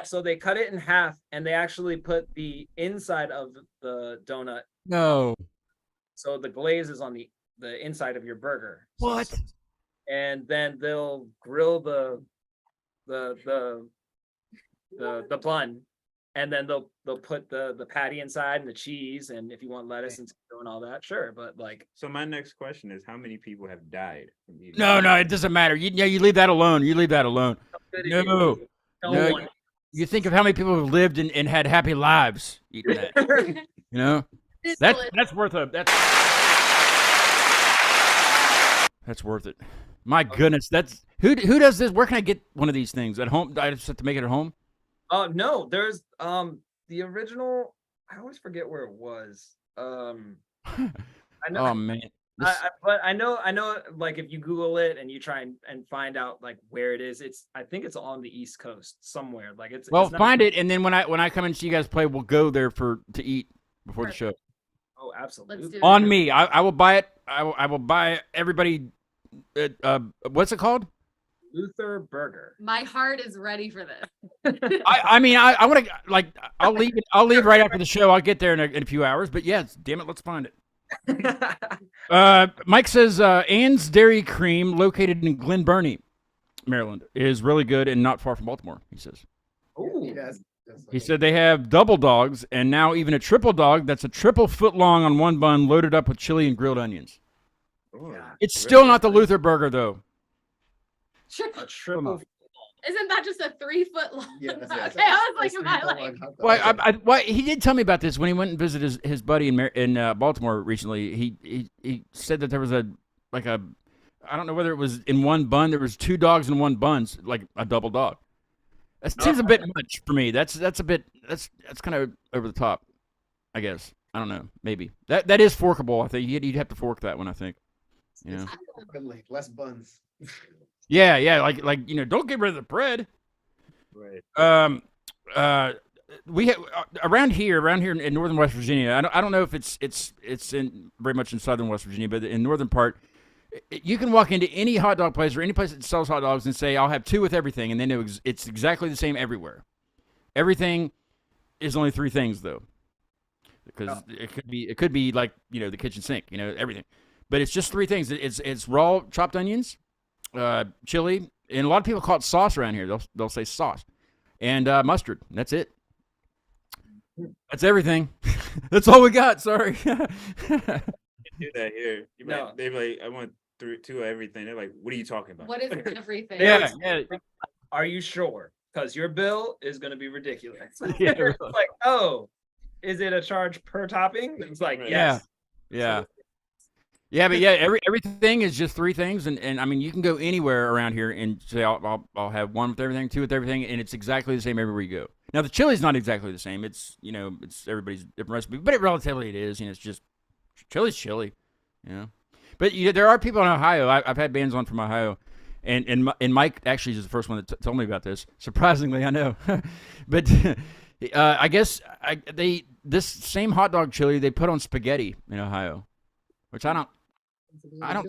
so they cut it in half, and they actually put the inside of the donut. No. So the glaze is on the inside of your burger. What? And then they'll grill the bun, and then they'll put the patty inside and the cheese, and if you want lettuce and tomato and all that, sure. But like, So my next question is, how many people have died from eating? No, it doesn't matter. You leave that alone. You leave that alone. No. no one. You think of how many people have lived and had happy lives eating that. You know? That's worth that's worth it. My goodness, that's who does this? Where can I get one of these things at home? I just have to make it at home. No, there's the original. I always forget where it was. I know. Oh man, but I know. Like, if you Google it and you try and find out like where it is, I think it's on the East Coast somewhere. Like it's not, find it, and then when I come and see you guys play, we'll go there to eat before the show. Oh, absolutely. Let's do it. On me, I will buy it. I will buy everybody. What's it called? Luther Burger. My heart is ready for this. I mean, I want to like. I'll leave right after the show. I'll get there in a few hours. But yes, damn it, let's find it. Mike says Ann's Dairy Cream, located in Glen Burnie, Maryland, is really good and not far from Baltimore. He says. Ooh. Yes. He said they have double dogs and now even a triple dog that's a triple foot long on one bun, loaded up with chili and grilled onions. Oh, It's still not the Luther burger though. A triple. Isn't that just a 3 foot long? Yes, Okay, yes. I was like, am I like? Why he did tell me about this when he went and visited his buddy in Baltimore recently. He said that there was a I don't know whether it was in one bun. There was 2 dogs in one bun, like a double dog. That seems a bit much for me. That's kind of over the top, I guess. I don't know. Maybe that is forkable. I think you'd have to fork that one. I think. You know. Less buns. Yeah. Like don't get rid of the bread. right. We have around here in northern West Virginia. I don't know if it's in very much in southern West Virginia, but in northern part, you can walk into any hot dog place or any place that sells hot dogs and say, "I'll have 2 with everything," and they know it's exactly the same everywhere. Everything is only 3 things though, because it could be like the kitchen sink, everything, but it's just 3 things. It's raw chopped onions, chili, and a lot of people call it sauce around here. They'll say sauce, and mustard. That's it. That's everything. That's all we got. Sorry. Do that here. No. They're like, I want 2 of everything. They're like, what are you talking about? What is everything? Yeah. Are you sure? Because your bill is going to be ridiculous. Yeah, It's like, oh, is it a charge per topping? It's like, yes. Yeah. Yeah, but everything is just 3 things, and I mean you can go anywhere around here and say I'll have 1 with everything, 2 with everything, and it's exactly the same everywhere you go. Now the chili's not exactly the same. It's it's everybody's different recipe, but relatively it is. It's just chili's chili, But there are people in Ohio. I've had bands on from Ohio, and Mike actually is the first one that told me about this. Surprisingly, I know, but I guess this same hot dog chili they put on spaghetti in Ohio, which I don't. I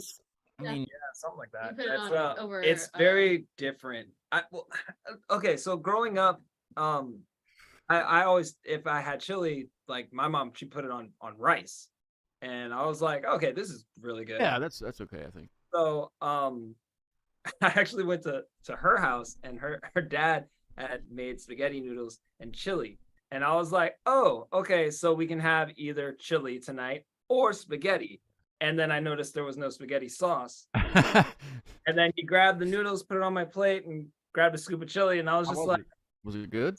mean, Yeah, something like that. put it That's, on over, it's very different. Okay, so growing up, I always, if I had chili, like my mom, she put it on rice, and I was like, okay, this is really good. yeah, that's okay. I think. So, I actually went to her house, and her dad had made spaghetti noodles and chili, and I was like, oh, okay, so we can have either chili tonight or spaghetti. And then I noticed there was no spaghetti sauce. And then he grabbed the noodles, put it on my plate, and grabbed a scoop of chili, and I was just like, was it good?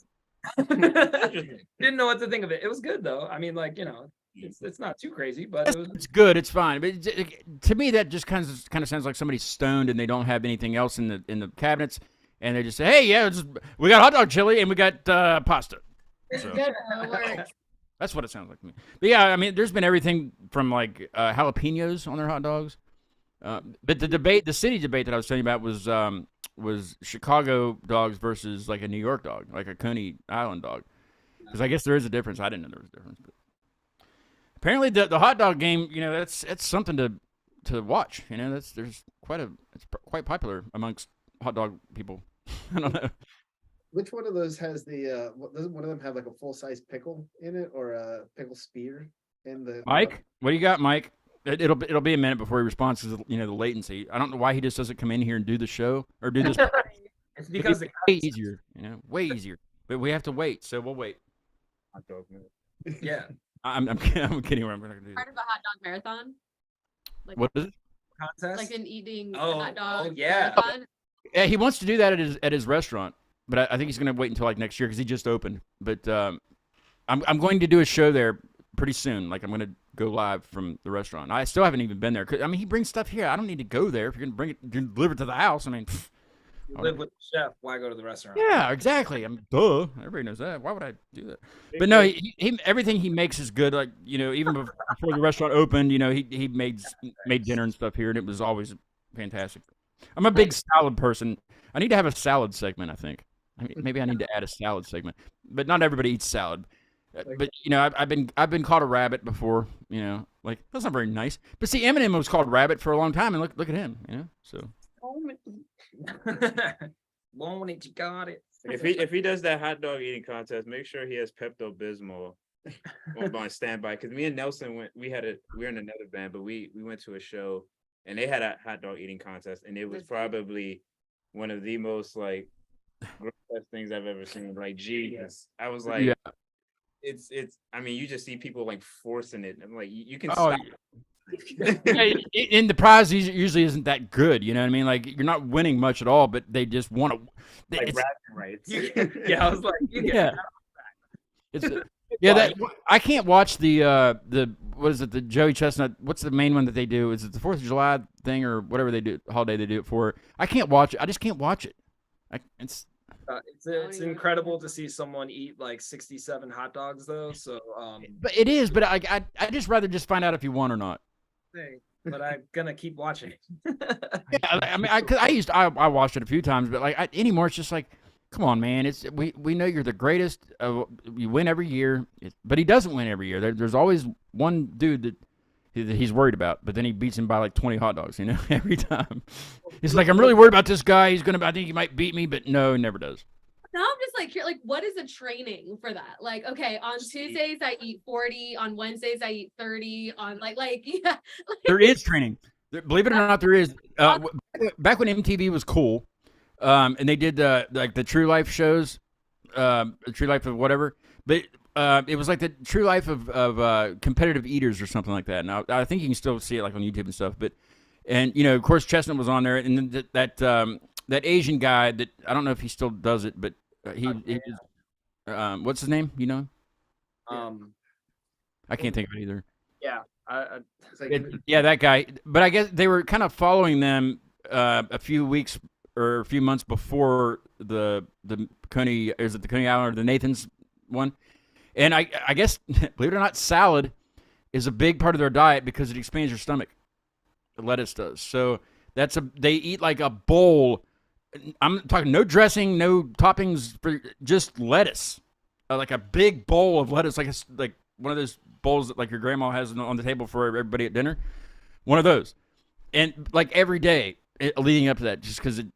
didn't know what to think of it. It was good though. I mean, like, it's not too crazy, but it was. It's good. It's fine. But to me, that just kind of sounds like somebody's stoned and they don't have anything else in the cabinets, and they just say, "Hey, yeah, we got hot dog chili and we got pasta." So, that's what it sounds like to me. But yeah, I mean, there's been everything from like jalapenos on their hot dogs. But the city debate that I was telling you about was Chicago dogs versus like a New York dog, like a Coney Island dog. Because I guess there is a difference. I didn't know there was a difference. But apparently, the hot dog game, that's something to watch. It's quite popular amongst hot dog people. I don't know. Which one of those has the doesn't one of them have like a full-size pickle in it, or a pickle spear in the Mike, what do you got, Mike? It'll be a minute before he responds because the latency. I don't know why he just doesn't come in here and do the show or do this. It's because way easier, way easier. But we have to wait, so we'll wait. Yeah. I'm kidding. I'm gonna do Part of a hot dog marathon. Like, what is it? Contest. like an eating Oh, hot dog. oh, yeah. marathon? Yeah, he wants to do that at his restaurant, but I think he's gonna wait until like next year because he just opened. But I'm going to do a show there pretty soon. Like I'm gonna go live from the restaurant. I still haven't even been there. I mean, he brings stuff here. I don't need to go there. If you're gonna bring it, deliver it to the house. I mean, You live with the chef. Why go to the restaurant? yeah, exactly. Duh. Everybody knows that. Why would I do that? But no, he everything he makes is good. Like even before the restaurant opened, he made dinner and stuff here, and it was always fantastic. I'm a big salad person. I need to have a salad segment. I think. I mean, maybe I need to add a salad segment, but not everybody eats salad. But I've been called a rabbit before. Like that's not very nice. But see, Eminem was called rabbit for a long time, and look at him. So. Want it, you got it. If he does that hot dog eating contest, make sure he has Pepto Bismol on standby. Because me and Nelson we were in another band, but we went to a show and they had a hot dog eating contest, and it was probably one of the most like grotesque things I've ever seen. Like, Jesus, I was like, yeah. It's. I mean, you just see people like forcing it. I'm like, you can Oh, stop. yeah, and the prize usually isn't that good. You know what I mean? Like you're not winning much at all, but they just want to. Like bragging rights. Yeah, I was like, That I can't watch the what is it, the Joey Chestnut? What's the main one that they do? Is it the 4th of July thing or whatever they do holiday they do it for? I can't watch it. I just can't watch it. It's incredible to see someone eat like 67 hot dogs though. So but it is. But I just rather just find out if you won or not. But I'm gonna keep watching. Yeah, I mean, I watched it a few times, but like anymore, it's just like, come on, man. We know you're the greatest. You win every year, but he doesn't win every year. There's always one dude that he's worried about, but then he beats him by like 20 hot dogs. Every time. He's like, I'm really worried about this guy. I think he might beat me, but no, he never does. Now I'm just like, what is the training for that? Like, okay, on Tuesdays I eat 40, on Wednesdays I eat 30, on yeah. There is training. Believe it or not, there is. Back when MTV was cool, and they did like the True Life shows, True Life of whatever, but it was like the True Life of competitive eaters or something like that. Now I think you can still see it like on YouTube and stuff, but of course Chestnut was on there, and then that Asian guy that I don't know if he still does it, but what's his name? You know him? I can't think of it either. Yeah, that guy. But I guess they were kind of following them a few weeks or a few months before the Coney Island or the Nathan's one, and I guess believe it or not, salad is a big part of their diet because it expands your stomach. The lettuce does. So They eat like a bowl. I'm talking no dressing, no toppings, just lettuce, like a big bowl of lettuce, like one of those bowls that like your grandma has on the table for everybody at dinner. One of those, and like every day leading up to that, just because it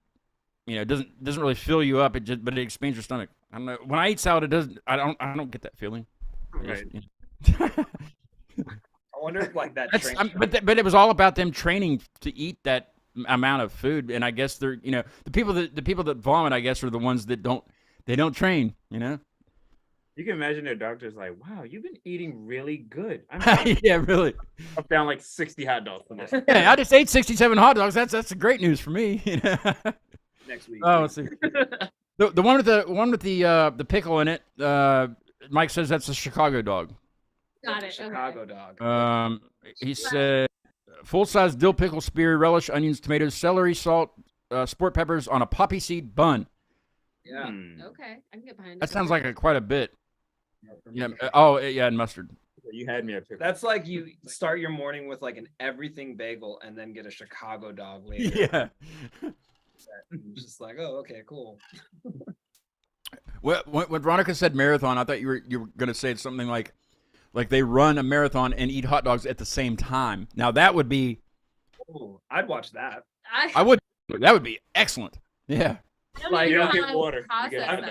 doesn't really fill you up. But it expands your stomach. I don't know. When I eat salad, it doesn't. I don't get that feeling. Right. I wonder if like that. But it was all about them training to eat that amount of food, and I guess they're the people that vomit, I guess, are the ones that don't train. You can imagine their doctors like, wow, you've been eating really good. Yeah, really. I've down like 60 hot dogs. Yeah, I just ate 67 hot dogs. That's great news for me. Next week. Oh, let's see. The one with the pickle in it. Mike says that's a Chicago dog. Got it. Chicago dog. He said full-size dill pickle, spear, relish, onions, tomatoes, celery, salt, sport peppers on a poppy seed bun. Yeah. Okay, I can get behind it. That sounds like quite a bit. Yeah. Oh, yeah, and mustard. You had me at pickle. That's like you start your morning with like an everything bagel and then get a Chicago dog later. Yeah. Just like, oh, okay, cool. When Veronica said marathon, I thought you were going to say something like they run a marathon and eat hot dogs at the same time. Now that would be. Oh, I'd watch that. I would. That would be excellent. Yeah. Like, you don't get water. You get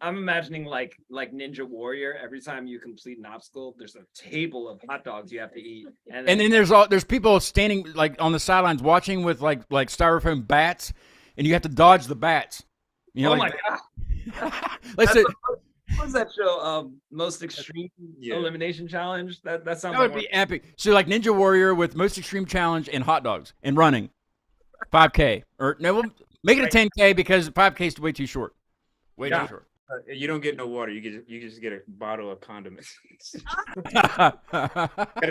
I'm imagining like Ninja Warrior. Every time you complete an obstacle, there's a table of hot dogs you have to eat, and then there's people standing like on the sidelines watching with like styrofoam bats, and you have to dodge the bats. Oh my god! Let's say. What was that show? Most Extreme Elimination Challenge. That sounds. That would be epic. So like Ninja Warrior with Most Extreme Challenge and hot dogs and running, 5K or no. We'll make it a 10K because 5K is way too short. Way too short. You don't get no water. You just get a bottle of condiments. Gotta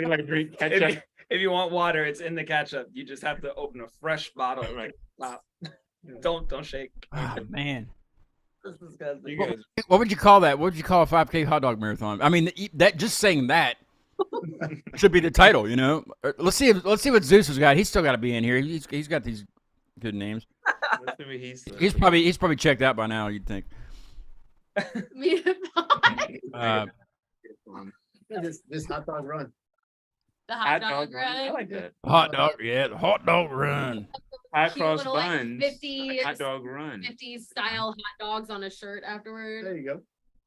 like drink ketchup. If you want water, it's in the ketchup. You just have to open a fresh bottle. Right. Don't shake. Oh man. What would you call that? What would you call a 5K hot dog marathon? I mean, that just saying that should be the title. Let's see what Zeus has got. He's still got to be in here. He's got these good names. He's probably checked out by now. You'd think. This hot dog run. The hot dog run. I like that. Hot dog, yeah, the hot dog run. Hot cross buns. 50 hot dog run. 50s style hot dogs on a shirt afterward. There you go.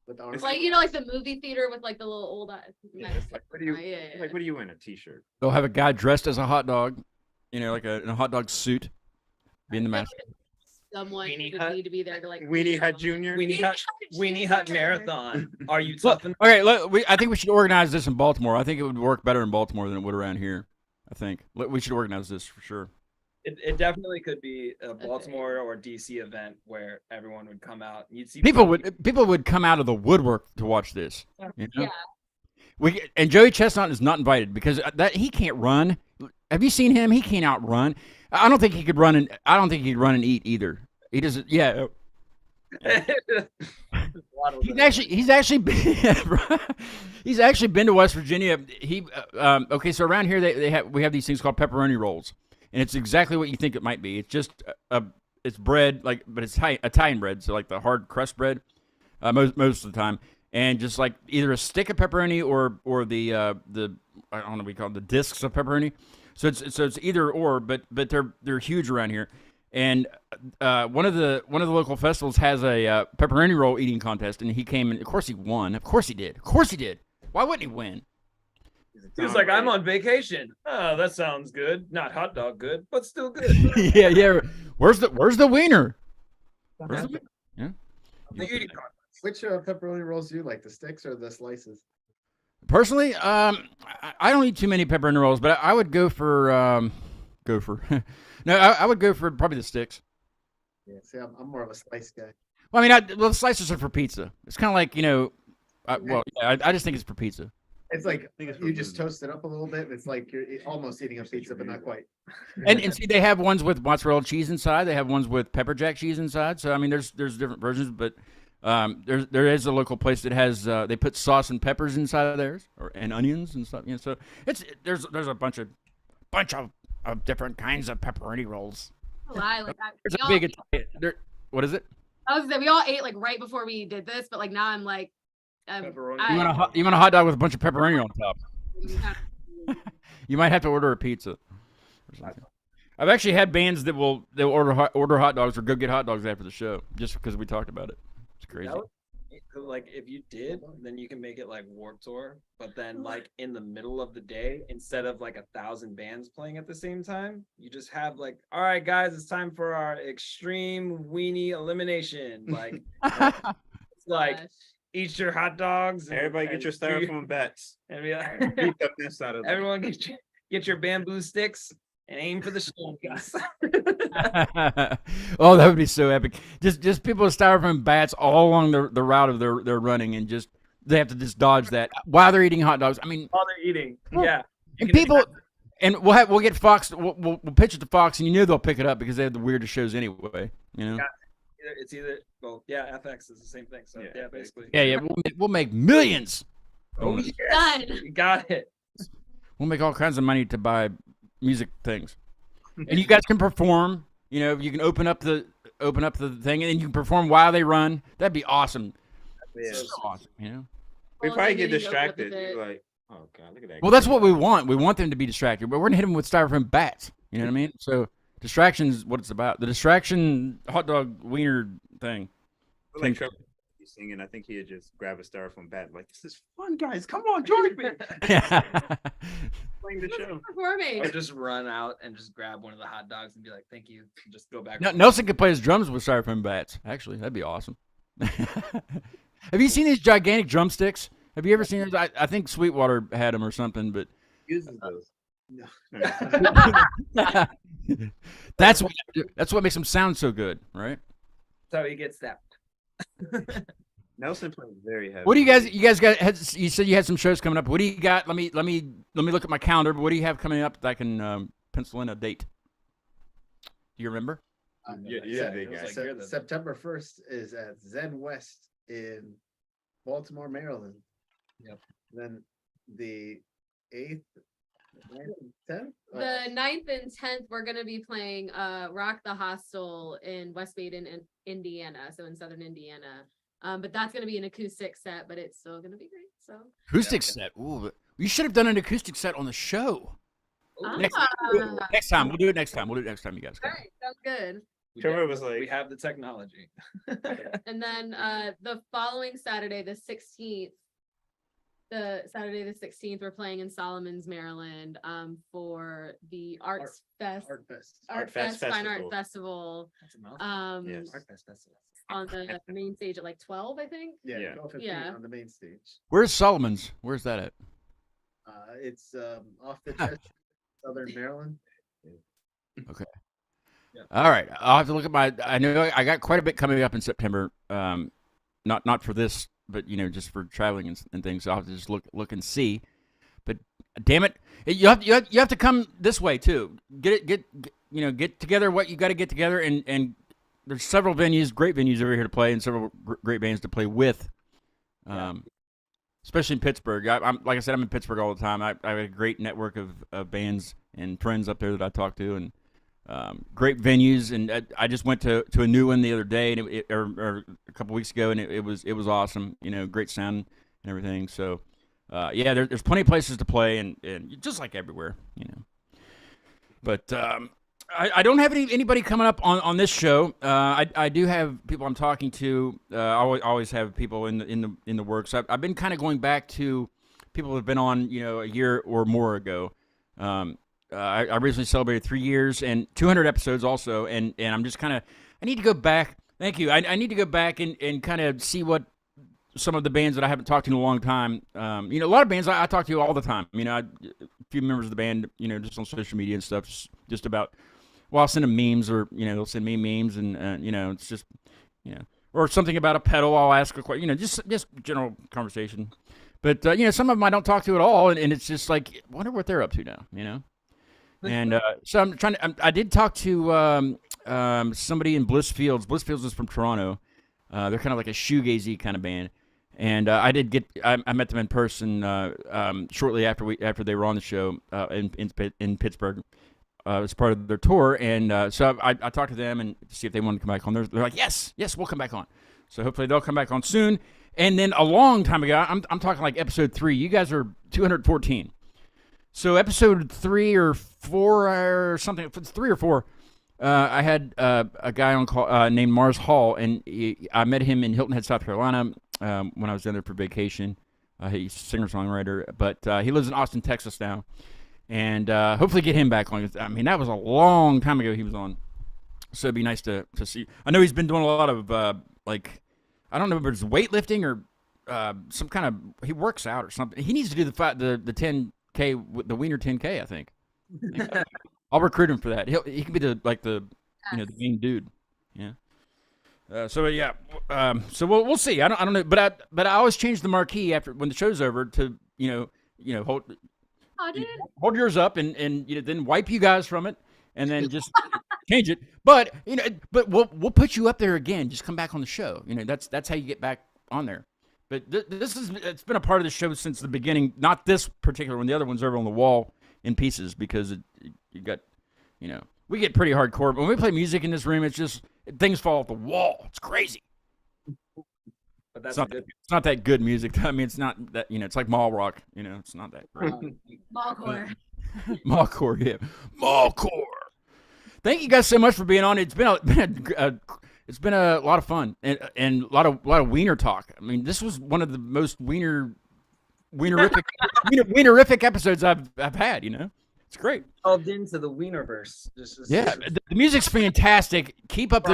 With the like like the movie theater with like the little old. Nice. Like what are you in a t-shirt? They'll have a guy dressed as a hot dog, like in a hot dog suit, being the master. Someone would need to be there to like Weenie Hut Jr. Weenie Hut Marathon. Are you tough? Okay, I think we should organize this in Baltimore. I think it would work better in Baltimore than it would around here. I think we should organize this for sure. It definitely could be a Baltimore or DC event where everyone would come out. You'd see people would come out of the woodwork to watch this. Yeah. And Joey Chestnut is not invited because he can't run. Have you seen him? He can't outrun. I don't think he could run, and I don't think he'd run and eat either. He doesn't. Yeah. He's actually been to West Virginia. Okay, so around here we have these things called pepperoni rolls, and it's exactly what you think it might be. It's just it's bread, but it's Italian bread, so like the hard crust bread, most of the time, and just like either a stick of pepperoni or the I don't know what we call it, the discs of pepperoni. So it's either or, but they're huge around here. And one of the local festivals has a pepperoni roll eating contest, and he came, and of course he won. Of course he did. Why wouldn't he win? He was like, "I'm on vacation." Oh, that sounds good. Not hot dog good, but still good. yeah. Where's the wiener? Yeah. Which pepperoni rolls do you like, the sticks or the slices? Personally, I don't eat too many pepperoni rolls, but I would go for no, I would go for probably the sticks. Yeah, see, I'm more of a slice guy. Well, I mean, the slices are for pizza. It's kind of like I just think it's for pizza. It's like you just toast it up a little bit. It's like you're almost eating a pizza, but not quite. And see, they have ones with mozzarella cheese inside. They have ones with pepper jack cheese inside. So I mean, there's different versions, but there is a local place that has they put sauce and peppers inside of theirs, and onions and stuff. So there's a bunch of of different kinds of pepperoni rolls. Lie, like There's a big what is it? I was gonna say we all ate like right before we did this, but like now I'm like, Pepperoni. You want a hot dog with a bunch of pepperoni on top? You might have to order a pizza or something. I've actually had bands that will order hot dogs or go get hot dogs after the show just because we talked about it. It's crazy. Like if you did, then you can make it like Warped Tour, but then like in the middle of the day, instead of like 1,000 bands playing at the same time, you just have like, all right, guys, it's time for our extreme weenie elimination. Like, it's like eat your hot dogs. Everybody get your styrofoam bats. And be like, Beat the piss out of them. everyone get your bamboo sticks and aim for the shoulders. Oh, that would be so epic. Just people with styrofoam bats all along the route of their running, and just they have to just dodge that while they're eating hot dogs. I mean, While they're eating, yeah. and people, and we'll get Fox. We'll pitch it to Fox, and you know they'll pick it up because they have the weirdest shows anyway. You know. It's either FX is the same thing. So yeah basically. Yeah. We'll make millions. Oh, yes. Done. You got it. We'll make all kinds of money to buy music things, and you guys can perform. You know, you can open up the thing, and then you can perform while they run. That'd be awesome. Yeah. So awesome. You know. We Well, probably then get you open up distracted. the bit. You're like, oh god, look at that. Well, that's what we want. We want them to be distracted, but we're gonna hit them with styrofoam bats. You know what I mean? So distraction's what it's about. The distraction hot dog wiener thing. like Trevor he's singing. I think he'd just grab a styrofoam bat. Like, this is fun, guys. Come on, join me. Playing the show. Performing. Or just run out and just grab one of the hot dogs and be like, "Thank you." And just go back. Nelson could play his drums with styrofoam bats. Actually, that'd be awesome. Have you seen these gigantic drumsticks? Have you ever seen those? I think Sweetwater had them or something, but Uses those. that's what makes them sound so good, right? That's how he gets that. Nelson plays very heavy. What do you guys got? You said you had some shows coming up. What do you got? Let me look at my calendar. But what do you have coming up that I can pencil in a date? Do you remember? Yeah, they got like, September 1st is at Zen West in Baltimore, Maryland. Yep. Then the 8th, 9th, and 10th? The 9th and 10th, we're gonna be playing Rock the Hostel in West Baden, Indiana, so in southern Indiana. But that's gonna be an acoustic set, but it's still gonna be great. So Acoustic set. Ooh, you should have done an acoustic set on the show. Next time. We'll do it next time. You guys. all right, sounds good. Trevor was we like, have the technology. And then the following Saturday, the 16th, we're playing in Solomons, Maryland, for the Arts Fest, Art Fest Fine Art Festival. Festival, That's a mouthful. Yes. Art Fest Festival. on the main stage at like 12, I think. Yeah, Yeah. 12:15 Yeah. on the main stage. Where's Solomon's? Where's that at? It's off the chest, southern Maryland. All right, I'll have to look at I know I got quite a bit coming up in September. Not for this, but just for traveling and things. So I'll have to just look and see. But damn it, you have to come this way too. Get together what you got to get together, and there's several venues, great venues over here to play, and several great bands to play with. Especially in Pittsburgh. I'm like I said, I'm in Pittsburgh all the time. I have a great network of bands and friends up there that I talk to, and great venues. And I just went to a new one the other day, and or a couple weeks ago, and it was awesome. Great sound and everything. So there's plenty of places to play, and just like everywhere. But I don't have anybody coming up on this show. I do have people I'm talking to. I always have people in the works. I've been kind of going back to people who have been on a year or more ago. I recently celebrated 3 years and 200 episodes also, and I'm just kind of I need to go back. Thank you. I need to go back and kind of see what some of the bands that I haven't talked to in a long time. A lot of bands I talk to all the time. A few members of the band, just on social media and stuff, just about. Well, I'll send them memes, or they'll send me memes, and it's just or something about a pedal. I'll ask a question, just general conversation. But some of them I don't talk to at all, and it's just like, I wonder what they're up to now, And so I'm trying to. I did talk to somebody in Blissfields. Blissfields is from Toronto. They're kind of like a shoegazy kind of band, and I met them in person shortly after they were on the show in Pittsburgh. as part of their tour, and so I talked to them and to see if they wanted to come back on. They're like, yes, we'll come back on. So hopefully they'll come back on soon. And then a long time ago, I'm talking like episode 3. You guys are 214. So episode 3 or 4 or something, if it's 3 or 4, I had a guy on call named Mars Hall, and I met him in Hilton Head, South Carolina, when I was down there for vacation. He's a singer-songwriter, but he lives in Austin, Texas now. And hopefully get him back on. I mean, that was a long time ago he was on. So it'd be nice to see. I know he's been doing a lot of, I don't know if it's weightlifting or some kind of, he works out or something. He needs to do the 10K, the Wiener 10K, I think. I'll recruit him for that. He can be the the main dude. Yeah. So we'll see. I don't know, but I always change the marquee after when the show's over to hold yours up and then wipe you guys from it and then just change it. But we'll put you up there again. Just come back on the show. That's how you get back on there. But it's been a part of the show since the beginning. Not this particular one. The other one's over on the wall in pieces because we get pretty hardcore. But when we play music in this room, it's just things fall off the wall. It's crazy. But that's it's not that good music. I mean, it's not that it's like mall rock. It's not that great. Mallcore. Mallcore, yeah, mallcore. Thank you guys so much for being on. It's been a lot of fun and a lot of wiener talk. I mean, this was one of the most wienerific episodes I've had. It's great. Delved into the Wienerverse. The music's fantastic. Keep it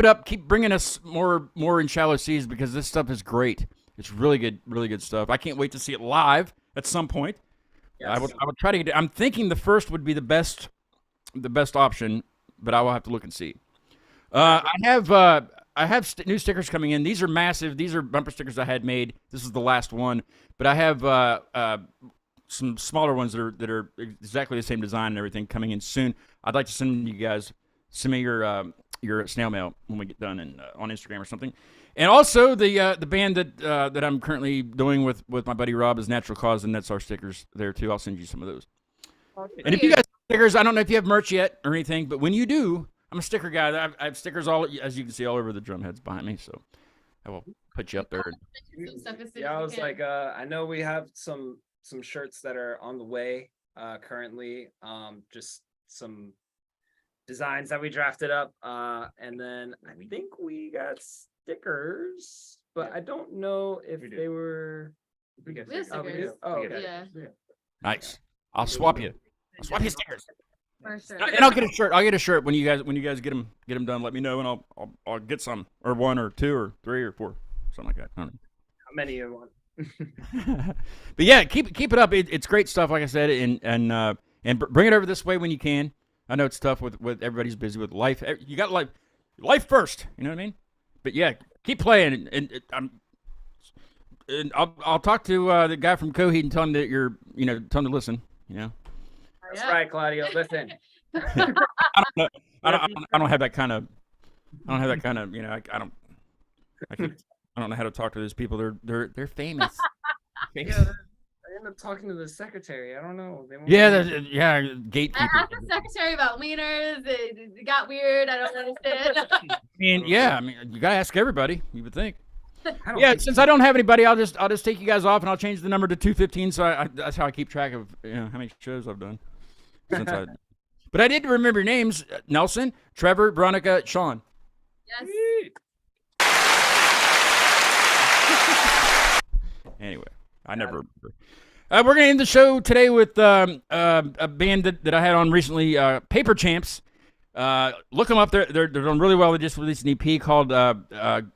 up. Keep bringing us more in Shallow Seas because this stuff is great. It's really good stuff. I can't wait to see it live at some point. Yes. I would try to get it. I'm thinking the first would be the best option, but I will have to look and see. I have new stickers coming in. These are massive. These are bumper stickers I had made. This is the last one, but I have some smaller ones that are exactly the same design and everything coming in soon. I'd like to send you guys some of your snail mail when we get done and on Instagram or something. And also the band that I'm currently doing with my buddy Rob is Natural Cause, and that's our stickers there too. I'll send you some of those. Okay. And if you guys have stickers, I don't know if you have merch yet or anything, but when you do, I'm a sticker guy. I have stickers all, as you can see, all over the drum heads behind me. So I will put you up there. Yeah, I was like, I know we have some shirts that are on the way currently. Just some designs that we drafted up, and then I think we got stickers, but I don't know if they were. We have stickers. Yeah. Nice. I'll swap you. I'll swap you stickers. For sure. And I'll get a shirt. I'll get a shirt when you guys get them done. Let me know, and I'll get some, or 1 or 2 or 3 or 4, something like that. I don't know. How many you want? But yeah, keep it up. It's great stuff, like I said, and bring it over this way when you can. I know it's tough with everybody's busy with life. You got life first. You know what I mean? But yeah, keep playing, and I'll talk to the guy from Coheed and tell him that tell him to listen. That's right, Claudio. Listen. I don't have that kind of. I don't know how to talk to those people. They're famous. I end up talking to the secretary. I don't know. Gatekeeper. I asked the secretary about wieners. It got weird. I don't understand. I mean, you gotta ask everybody. You would think. Since I don't have anybody, I'll just take you guys off, and I'll change the number to 215. So that's how I keep track of how many shows I've done. But I did remember your names: Nelson, Trevor, Veronica, Sean. Yes. Anyway, I never remember. We're going to end the show today with a band that I had on recently, Paper Champs. Look them up. They're doing really well. They just released an EP called God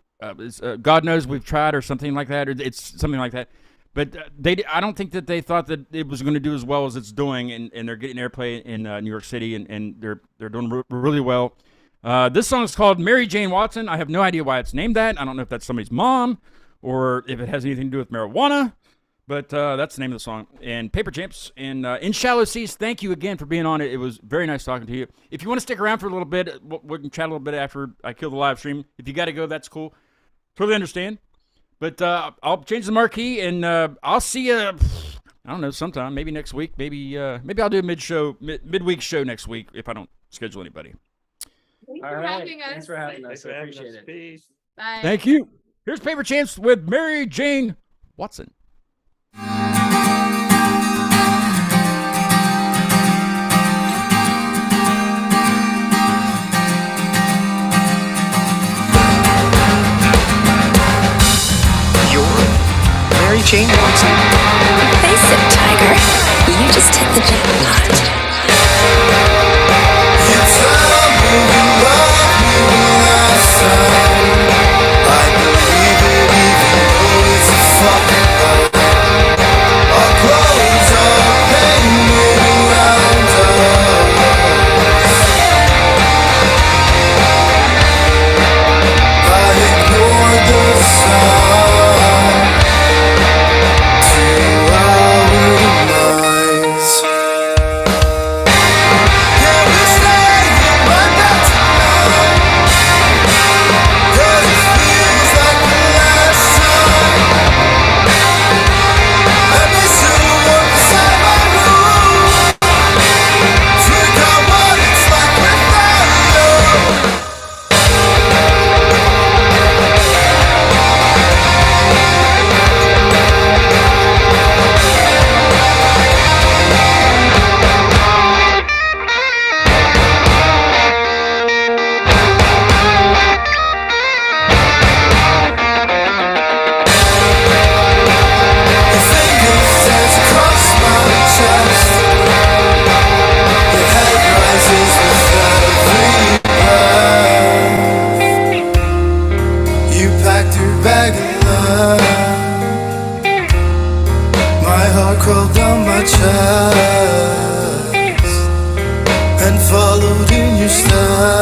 Knows We've Tried or something like that. Or it's something like that. But I don't think that they thought that it was going to do as well as it's doing, and they're getting airplay in New York City, and they're doing really well. This song is called Mary Jane Watson. I have no idea why it's named that. I don't know if that's somebody's mom or if it has anything to do with marijuana, but that's the name of the song. And Paper Champs and In Shallow Seas, thank you again for being on it. It was very nice talking to you. If you want to stick around for a little bit, we can chat a little bit after I kill the live stream. If you got to go, that's cool. Totally understand. But I'll change the marquee, and I'll see you, I I don't know, sometime, maybe next week, maybe I'll do a midweek show next week if I don't schedule anybody. Thanks All for right. having us. Thanks for having Thanks us. for I having appreciate us. it. Peace. Bye. Thank you. Here's Paper Chance with Mary Jane Watson. You're Mary Jane Watson. Face it, Tiger. You just hit the jackpot. You tell me you love me when I sound. I believe it even though it's a fucking lie. Our clothes are painted around us. I ignored the sign to our demise. Can we stay in my bed tonight? 'Cause it feels like the last time. Let me sit up beside my room. Drink out what it's like without you. Your fingers dance across my chest. Your head rises with every breath. You packed your bag of love. My heart crawled down my chest and followed in your steps.